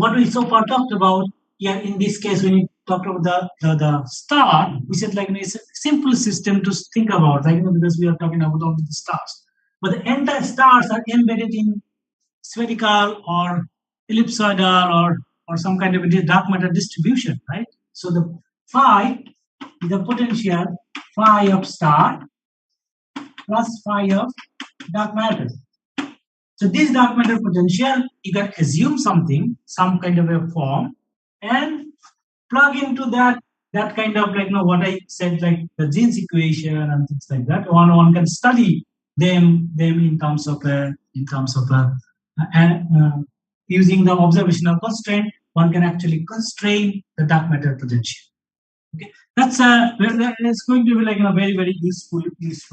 what we so far talked about here in this case, when we talked about the star, we said like it's a simple system to think about, like because we are talking about all the stars, but the entire stars are embedded in spherical or ellipsoidal or some kind of a dark matter distribution, right? So the phi, the potential phi of star plus phi of dark matter. So this dark matter potential, you can assume something, some kind of a form, and plug into that kind of like what I said, like the Jeans equation and things like that. One can study them in terms of using the observational constraint. One can actually constrain the dark matter potential. Okay, that's going to be like very useful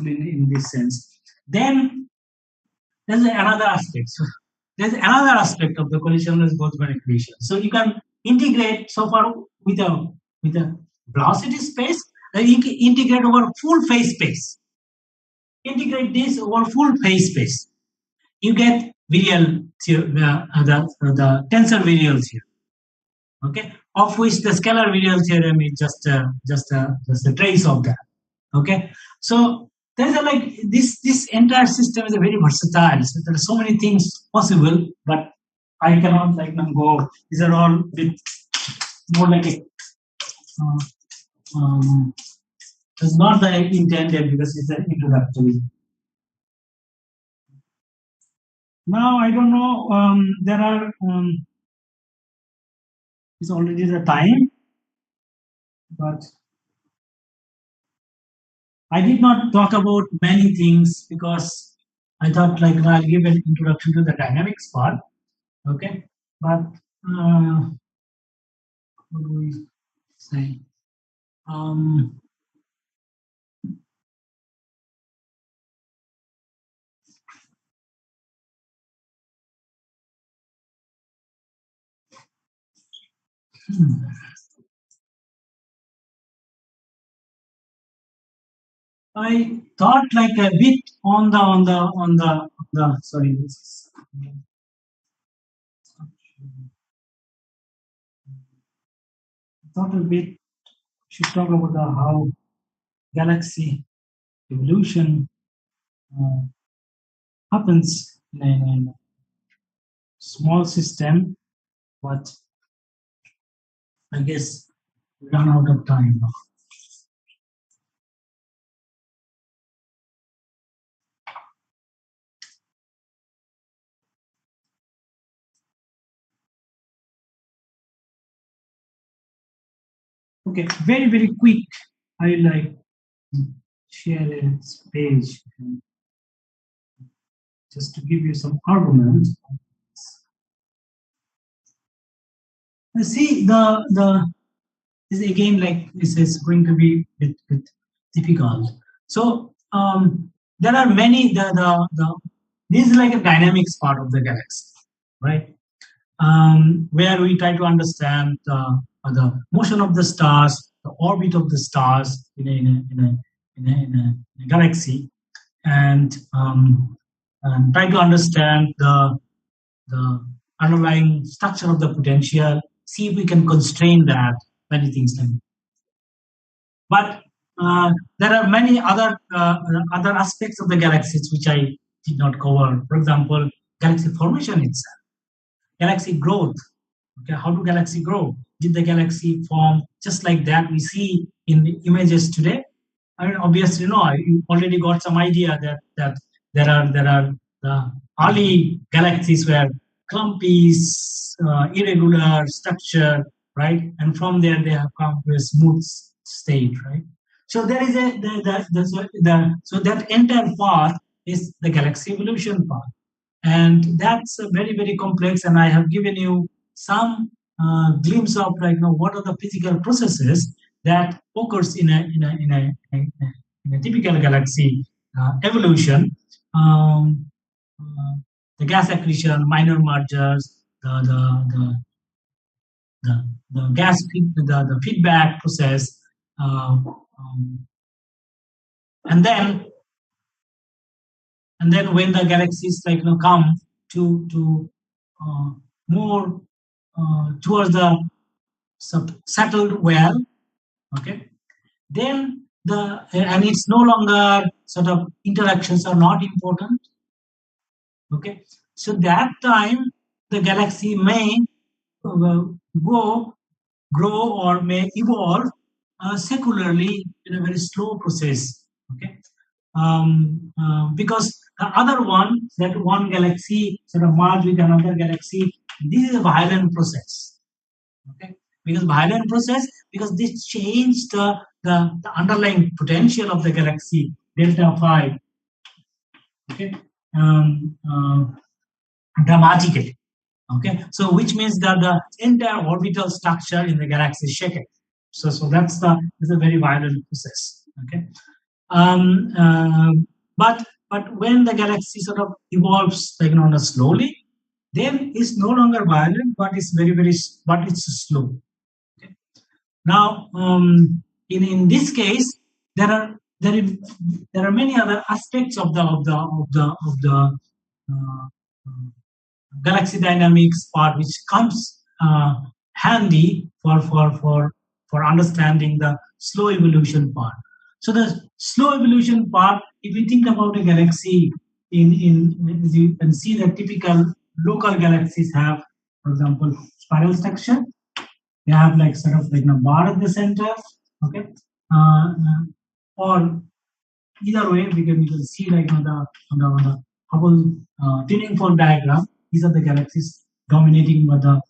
in this sense. Then there's another aspect. So there's another aspect of the collisionless Boltzmann equation. So you can integrate so far with a velocity space, you can integrate over full phase space. Integrate this over full phase space. You get virial the tensor virial theorem. Okay, of which the scalar virial theorem is just a trace of that. Okay, so there's like this entire system is a very versatile. So there are so many things possible, but I cannot like go. These are all bit more like a. It's not the intended because it's an introductory. Now I don't know. There are. It's already the time, but I did not talk about many things because I thought like I'll give an introduction to the dynamics part. Okay, but what do we say? I thought like a bit on the sorry, this is, I thought a bit should talk about how galaxy evolution happens in a small system, but I guess we run out of time now. Okay, very quick. I like share a page just to give you some argument. See the this again like this is going to be bit difficult. So there are many this is like a dynamics part of the galaxy, right? Where we try to understand the motion of the stars, the orbit of the stars in a galaxy, and try to understand the underlying structure of the potential, see if we can constrain that, many things like that. But there are many other aspects of the galaxies which I did not cover. For example, galaxy formation itself, galaxy growth. Okay, how do galaxy grow? Did the galaxy form just like that we see in the images today? I mean, obviously, no. You already got some idea that there are the early galaxies were clumpy, irregular structure, right? And from there they have come to a smooth state, right? So there is so that entire path is the galaxy evolution path, and that's very complex. And I have given you some glimpse of what are the physical processes that occurs in a typical galaxy evolution. The gas accretion, minor mergers, the gas the feedback process, and then when the galaxies come to more towards the settled well, okay, then and it's no longer sort of interactions are not important, okay, so that time the galaxy may uh, go grow or may evolve secularly in a very slow process, okay, because the other one, that one galaxy sort of merge with another galaxy, this is a violent process, okay, because violent process, because this changed the underlying potential of the galaxy delta phi, okay, dramatically, okay, so which means that the entire orbital structure in the galaxy is shaken, so that's a very violent process, okay. um, uh, but when the galaxy sort of evolves slowly, then it's no longer violent, but it's but it's slow, okay. Now, in this case, there are there are many other aspects of the uh, galaxy dynamics part, which comes handy for understanding the slow evolution part. So the slow evolution part, if you think about a galaxy, as you can see, the typical local galaxies have, for example, spiral structure. They have sort of a bar at the center, okay, or either way, we can see on the Hubble tuning fork diagram. These are the galaxies dominating by the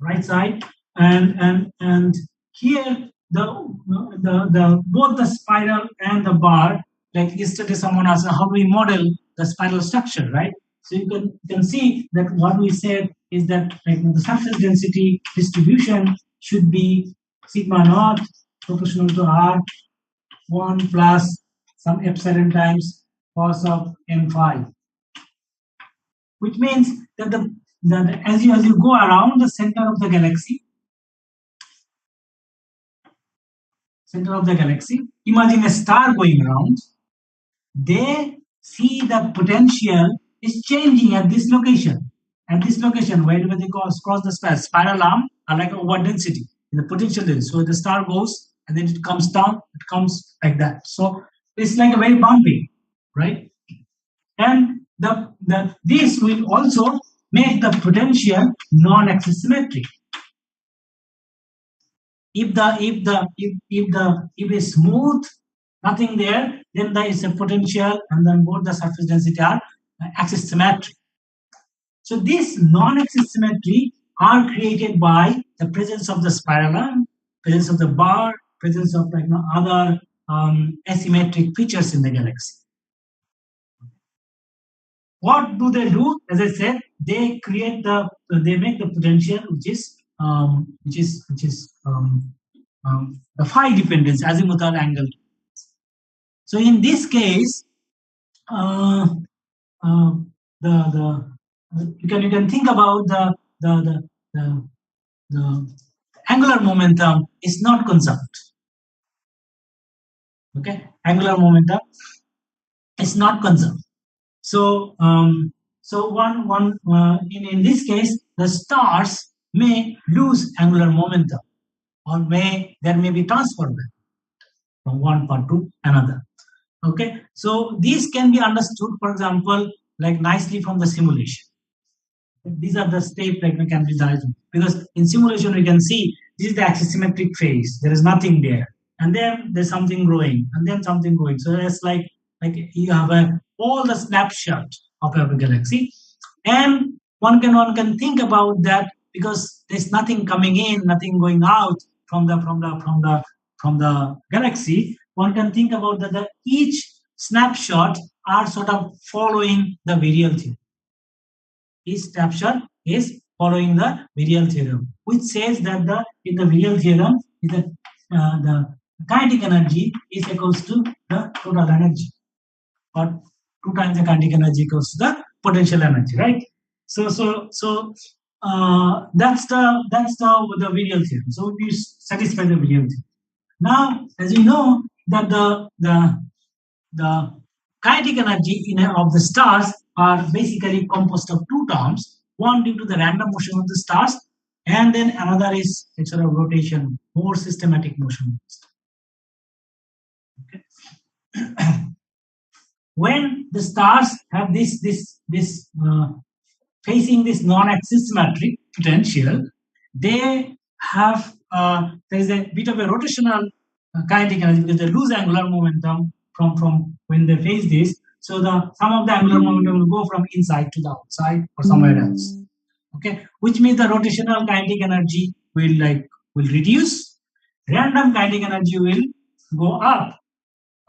right side, and here the both the spiral and the bar. Like yesterday, someone asked how we model the spiral structure, right? So you can see that what we said is that the surface density distribution should be sigma naught proportional to r 1 plus some epsilon times cos of n phi, which means that as you go around the center of the galaxy, imagine a star going around. They see the potential is changing at this location. At this location, wherever they cross the spiral arm, are like over density, the potential density. So the star goes and then it comes down, it comes like that. So it's like a very bumpy, right? And this will also make the potential non-axis symmetric. If it's smooth, nothing there, then there is a potential, and then both the surface density are axis symmetric. So this non-axis symmetry are created by the presence of the spiral arm, presence of the bar, presence of other asymmetric features in the galaxy. What do they do? As I said, they make the potential which is the phi dependence, azimuthal angle. So in this case, the you can think about the angular momentum is not conserved. Okay, angular momentum is not conserved. So in this case, the stars may lose angular momentum, or there may be transfer from one part to another. Okay, so these can be understood, for example, nicely from the simulation. These are the steps we can be done, because in simulation we can see this is the axisymmetric phase. There is nothing there, and then there's something growing, and then something growing. So it's like you have all the snapshot of every galaxy, and one can think about that, because there's nothing coming in, nothing going out from the galaxy. One can think about that each snapshot are sort of following the virial theory. Each snapshot is following the virial theorem, which says that in the virial theorem the kinetic energy is equals to the total energy, or 2 times the kinetic energy equals to the potential energy, right? That's the virial theorem. So we satisfy the virial theorem. Now, as you know, that the kinetic energy of the stars are basically composed of 2 terms. One due to the random motion of the stars, and then another is a sort of rotation, more systematic motion. Okay. When the stars have this facing this non-axis symmetric potential, they have there is a bit of a rotational kinetic energy because they lose angular momentum from when they face this. So the some of the angular momentum will go from inside to the outside or somewhere else. Okay, which means the rotational kinetic energy will reduce. Random kinetic energy will go up.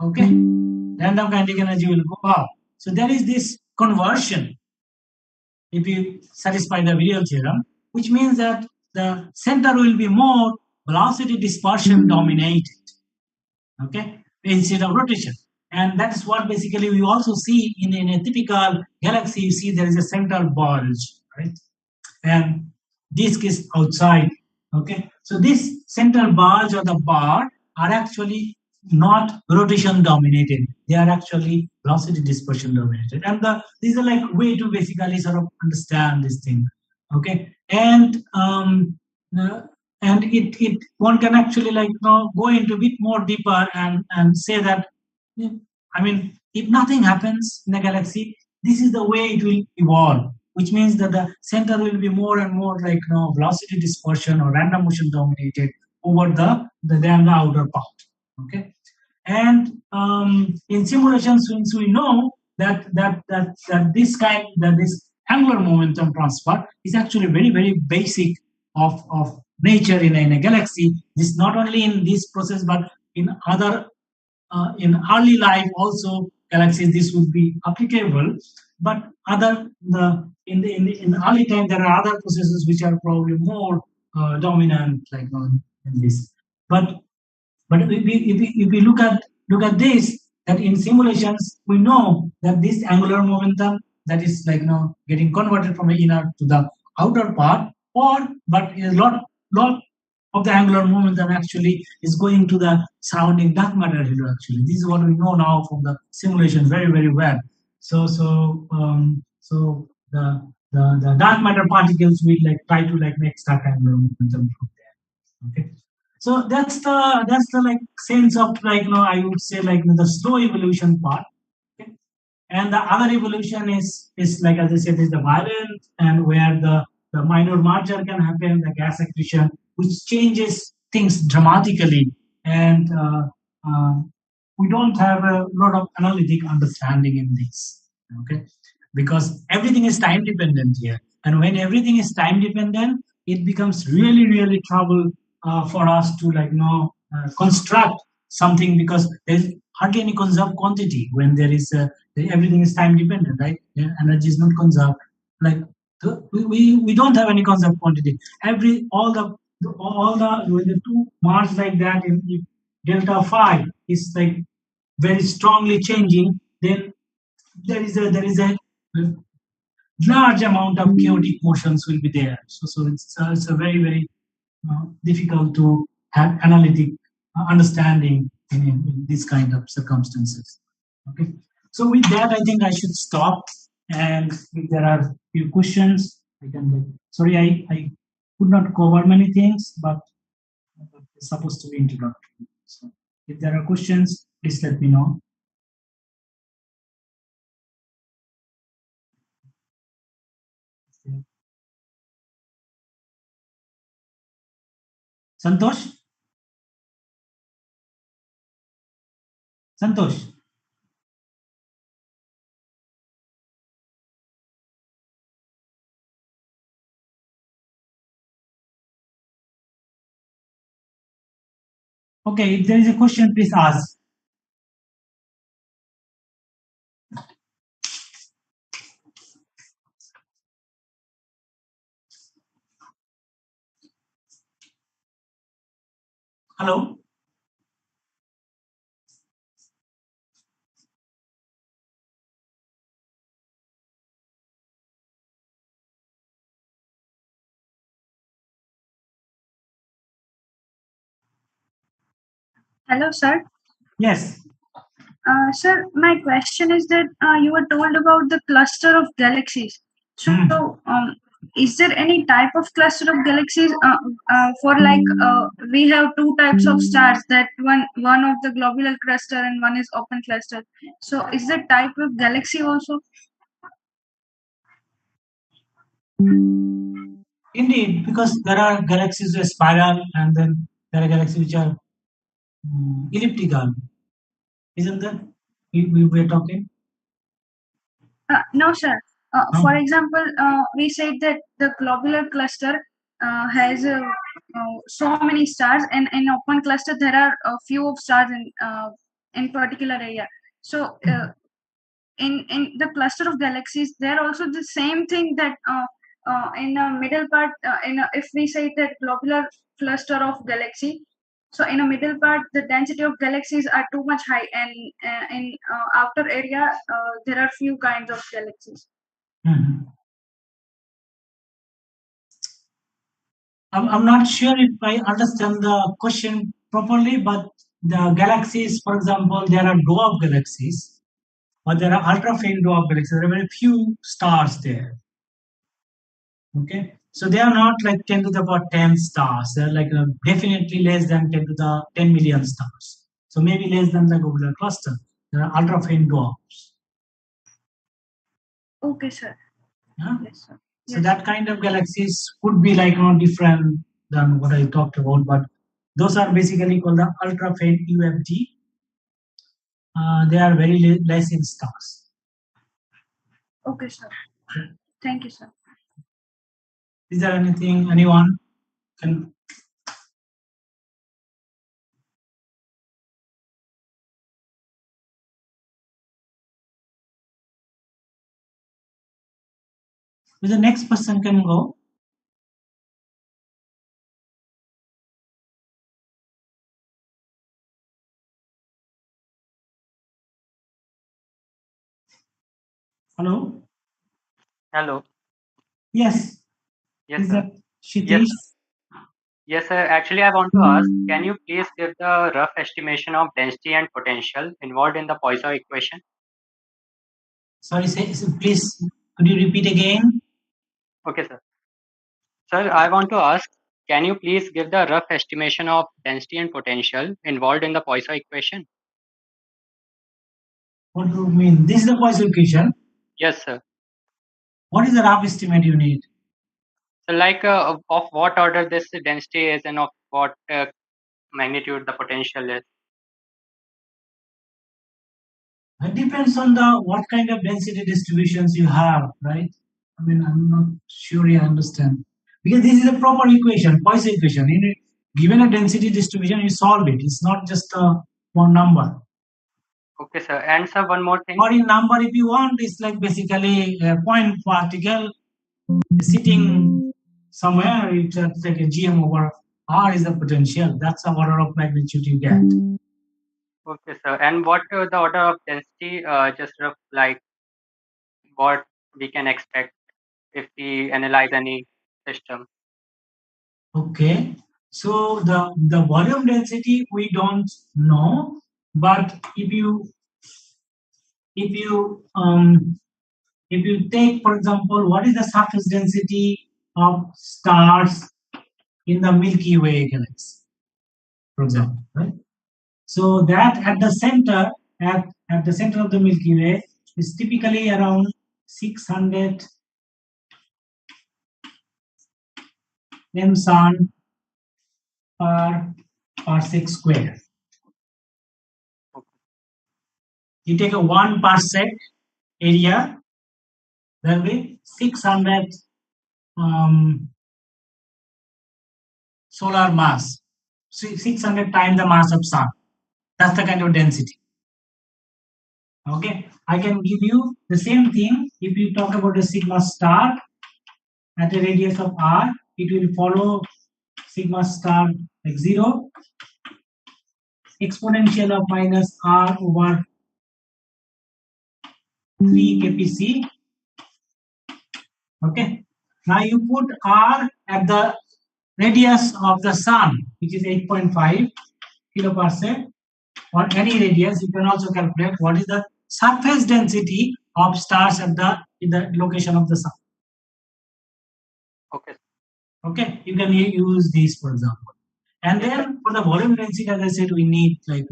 Okay, random kinetic energy will go up. So there is this conversion if you satisfy the virial theorem, which means that the center will be more velocity dispersion dominated, okay, instead of rotation. And that is what basically we also see in a typical galaxy. You see there is a central bulge, right? And disk is outside, okay? So this central bulge or the bar are actually not rotation dominated. They are actually velocity dispersion dominated. And these are like way to basically sort of understand this thing, okay? And it one can actually go into a bit more deeper and say that, I mean, if nothing happens in the galaxy, this is the way it will evolve, which means that the center will be more and more velocity dispersion or random motion dominated over than the outer part. Okay, and in simulations, since we know that this angular momentum transfer is actually very basic of nature in a galaxy. This not only in this process but in other in early life also galaxies this would be applicable, but other the in early time there are other processes which are probably more dominant in this. But if we look at this, that in simulations we know that this angular momentum that is getting converted from the inner to the outer part, or but a lot of the angular momentum actually is going to the surrounding dark matter halo. Actually, this is what we know now from the simulation very well. So the dark matter particles will try to make stark angular momentum from there. Okay. So that's the sense of I would say the slow evolution part. Okay? And the other evolution is like as I said is the violent, and where the minor merger can happen, the gas accretion, which changes things dramatically, and we don't have a lot of analytic understanding in this. Okay, because everything is time dependent here, and when everything is time dependent, it becomes really trouble for us to construct something, because there's hardly any conserved quantity when there is everything is time dependent, right? Yeah, energy is not conserved. Like we don't have any conserved quantity. Every all the when the two march like that in if delta phi is very strongly changing, then there is a large amount of chaotic motions will be there. So it's a very difficult to have analytic understanding in this kind of circumstances. Okay. So with that, I think I should stop. And if there are few questions, I can. Sorry, I could not cover many things, but it's supposed to be introductory. So if there are questions, please let me know. Santosh? Santosh? Okay, if there is a question, please ask. Hello? Hello, sir. Yes. Sir, my question is that you were told about the cluster of galaxies. So, is there any type of cluster of galaxies for like we have two types of stars, that one of the globular cluster and one is open cluster. So, is that type of galaxy also? Indeed, because there are galaxies which are spiral and then there are galaxies which are elliptical. Isn't that we were talking? No, sir. No? For example, we said that the globular cluster has so many stars, and in open cluster there are a few of stars in particular area. So, in the cluster of galaxies, there are also the same thing that in the middle part, if we say that globular cluster of galaxy, so in a middle part, the density of galaxies are too much high, and in outer area, there are few kinds of galaxies. Mhm. I'm not sure if I understand the question properly, but the galaxies, for example, there are dwarf galaxies, but there are ultra faint dwarf galaxies. There are very few stars there. Okay, so they are not like 10 to the power 10 stars. They're like definitely less than 10 to the 10 million stars. So maybe less than the globular cluster. There are ultra faint dwarfs. Okay, sir. Yeah? Yes, sir. So Yes. that kind of galaxies could be like different than what I talked about, but those are basically called the ultra faint UFG. They are very less in stars. Okay, sir. Thank you, sir. Is there anything anyone can? The next person can go. Hello. Hello. Yes. Yes, Is sir. that Yes, Shitish? sir. Yes, sir. Actually, I want to ask, can you please give the rough estimation of density and potential involved in the Poisson equation? Sorry, please. Could you repeat again? Okay, sir. Sir, I want to ask, can you please give the rough estimation of density and potential involved in the Poisson equation? What do you mean? This is the Poisson equation. Yes, sir. What is the rough estimate you need? So, like, of what order this density is and of what magnitude the potential is? It depends on the what kind of density distributions you have, right? I mean, I'm not sure you understand because this is a proper equation, Poisson equation. Given a density distribution, you solve it. It's not just a one number. Okay, sir. And sir, one more thing. Or in number, if you want, it's like basically a point particle sitting somewhere. It's like a gm over r is the potential. That's the order of magnitude you get. Okay, sir. And what the order of density? Just rough, like what we can expect if we analyze any system. Okay, so the volume density we don't know, but if you if you take, for example, what is the surface density of stars in the Milky Way galaxy, for example, right? So that at the center of the Milky Way is typically around 600 m-sun per parsec square. You take a 1 parsec area, there will be 600 solar mass, 600 times the mass of sun. That's the kind of density. Okay, I can give you the same thing if you talk about a sigma star at a radius of r. It will follow sigma star like 0, exponential of minus r over 3 kpc. Okay. Now you put r at the radius of the sun, which is 8.5 kiloparsec, or any radius. You can also calculate what is the surface density of stars at the in the location of the sun. Okay. Okay, you can use these for example. And then for the volume density, as I said, we need like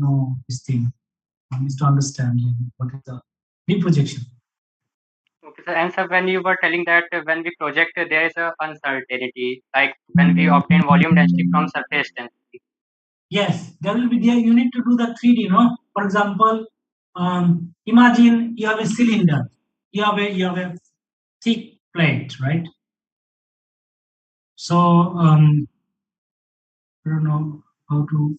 this thing. We need to understand what is the deprojection. Okay, sir. And sir, when you were telling that when we project, there is a uncertainty, like when we obtain volume density from surface density. Yes, there will be there. You need to do the 3D. For example, imagine you have a cylinder. You have a thick plate, right? So I don't know how to.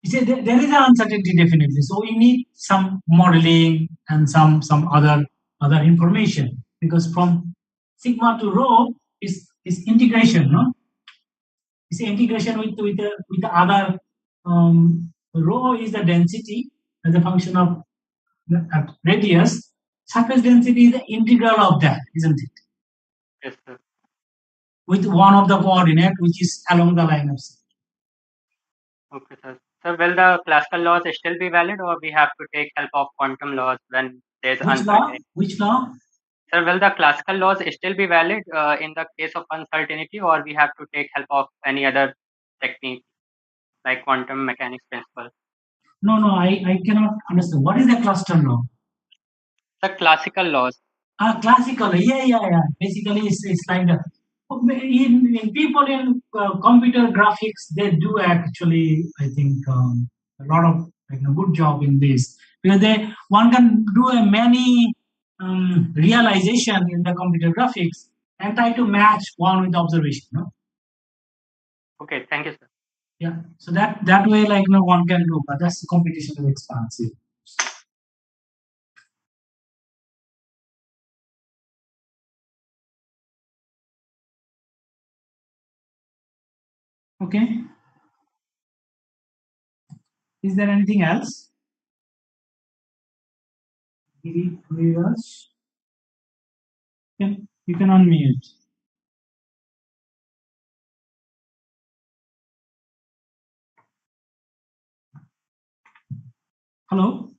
You see, there is an uncertainty definitely. So we need some modeling and some other information, because from sigma to rho is integration, no? It's integration with the other. Rho is the density as a function of the radius. Surface density is the integral of that, isn't it? Yes, sir. With one of the coordinate, which is along the line of sight. Okay, sir. So will the classical laws still be valid, or we have to take help of quantum laws when there's uncertainty? Which law? Sir, will the classical laws still be valid in the case of uncertainty, or we have to take help of any other technique like quantum mechanics principle? No, I cannot understand. What is the cluster law? The classical laws. Classical, yeah. Basically, it's like that. In people in computer graphics, they do actually, I think, a lot of a good job in this, because one can do a many realization in the computer graphics and try to match one with observation. No? Okay, thank you, sir. Yeah, so that way, one can do, but that's computationally expansive. Okay. Is there anything else? Viewers, you can unmute. Hello.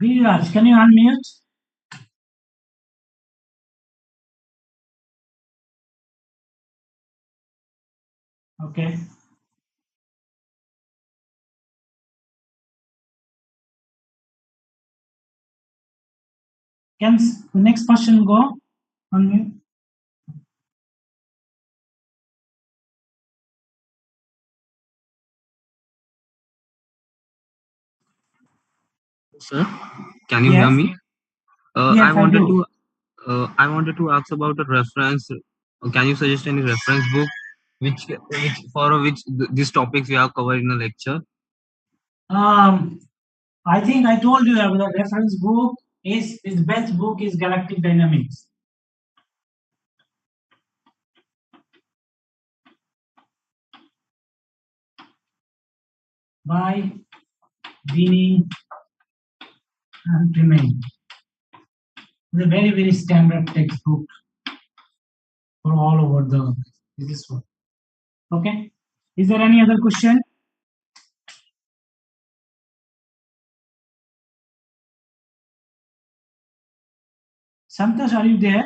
Viraj, can you unmute? Okay. Can the next person go? Unmute. Sir, can you hear me? Yes, I wanted to ask about a reference. Can you suggest any reference book which these topics we have covered in the lecture? I think I told you that the reference book is best book is Galactic Dynamics by Dini and Tremaine. It's a very standard textbook for all over the this one. Okay. Is there any other question? Santosh, are you there?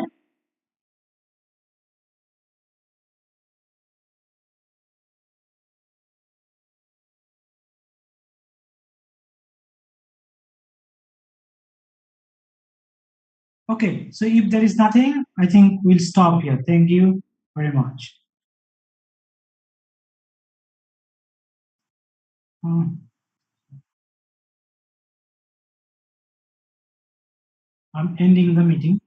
Okay, so if there is nothing, I think we'll stop here. Thank you very much. I'm ending the meeting.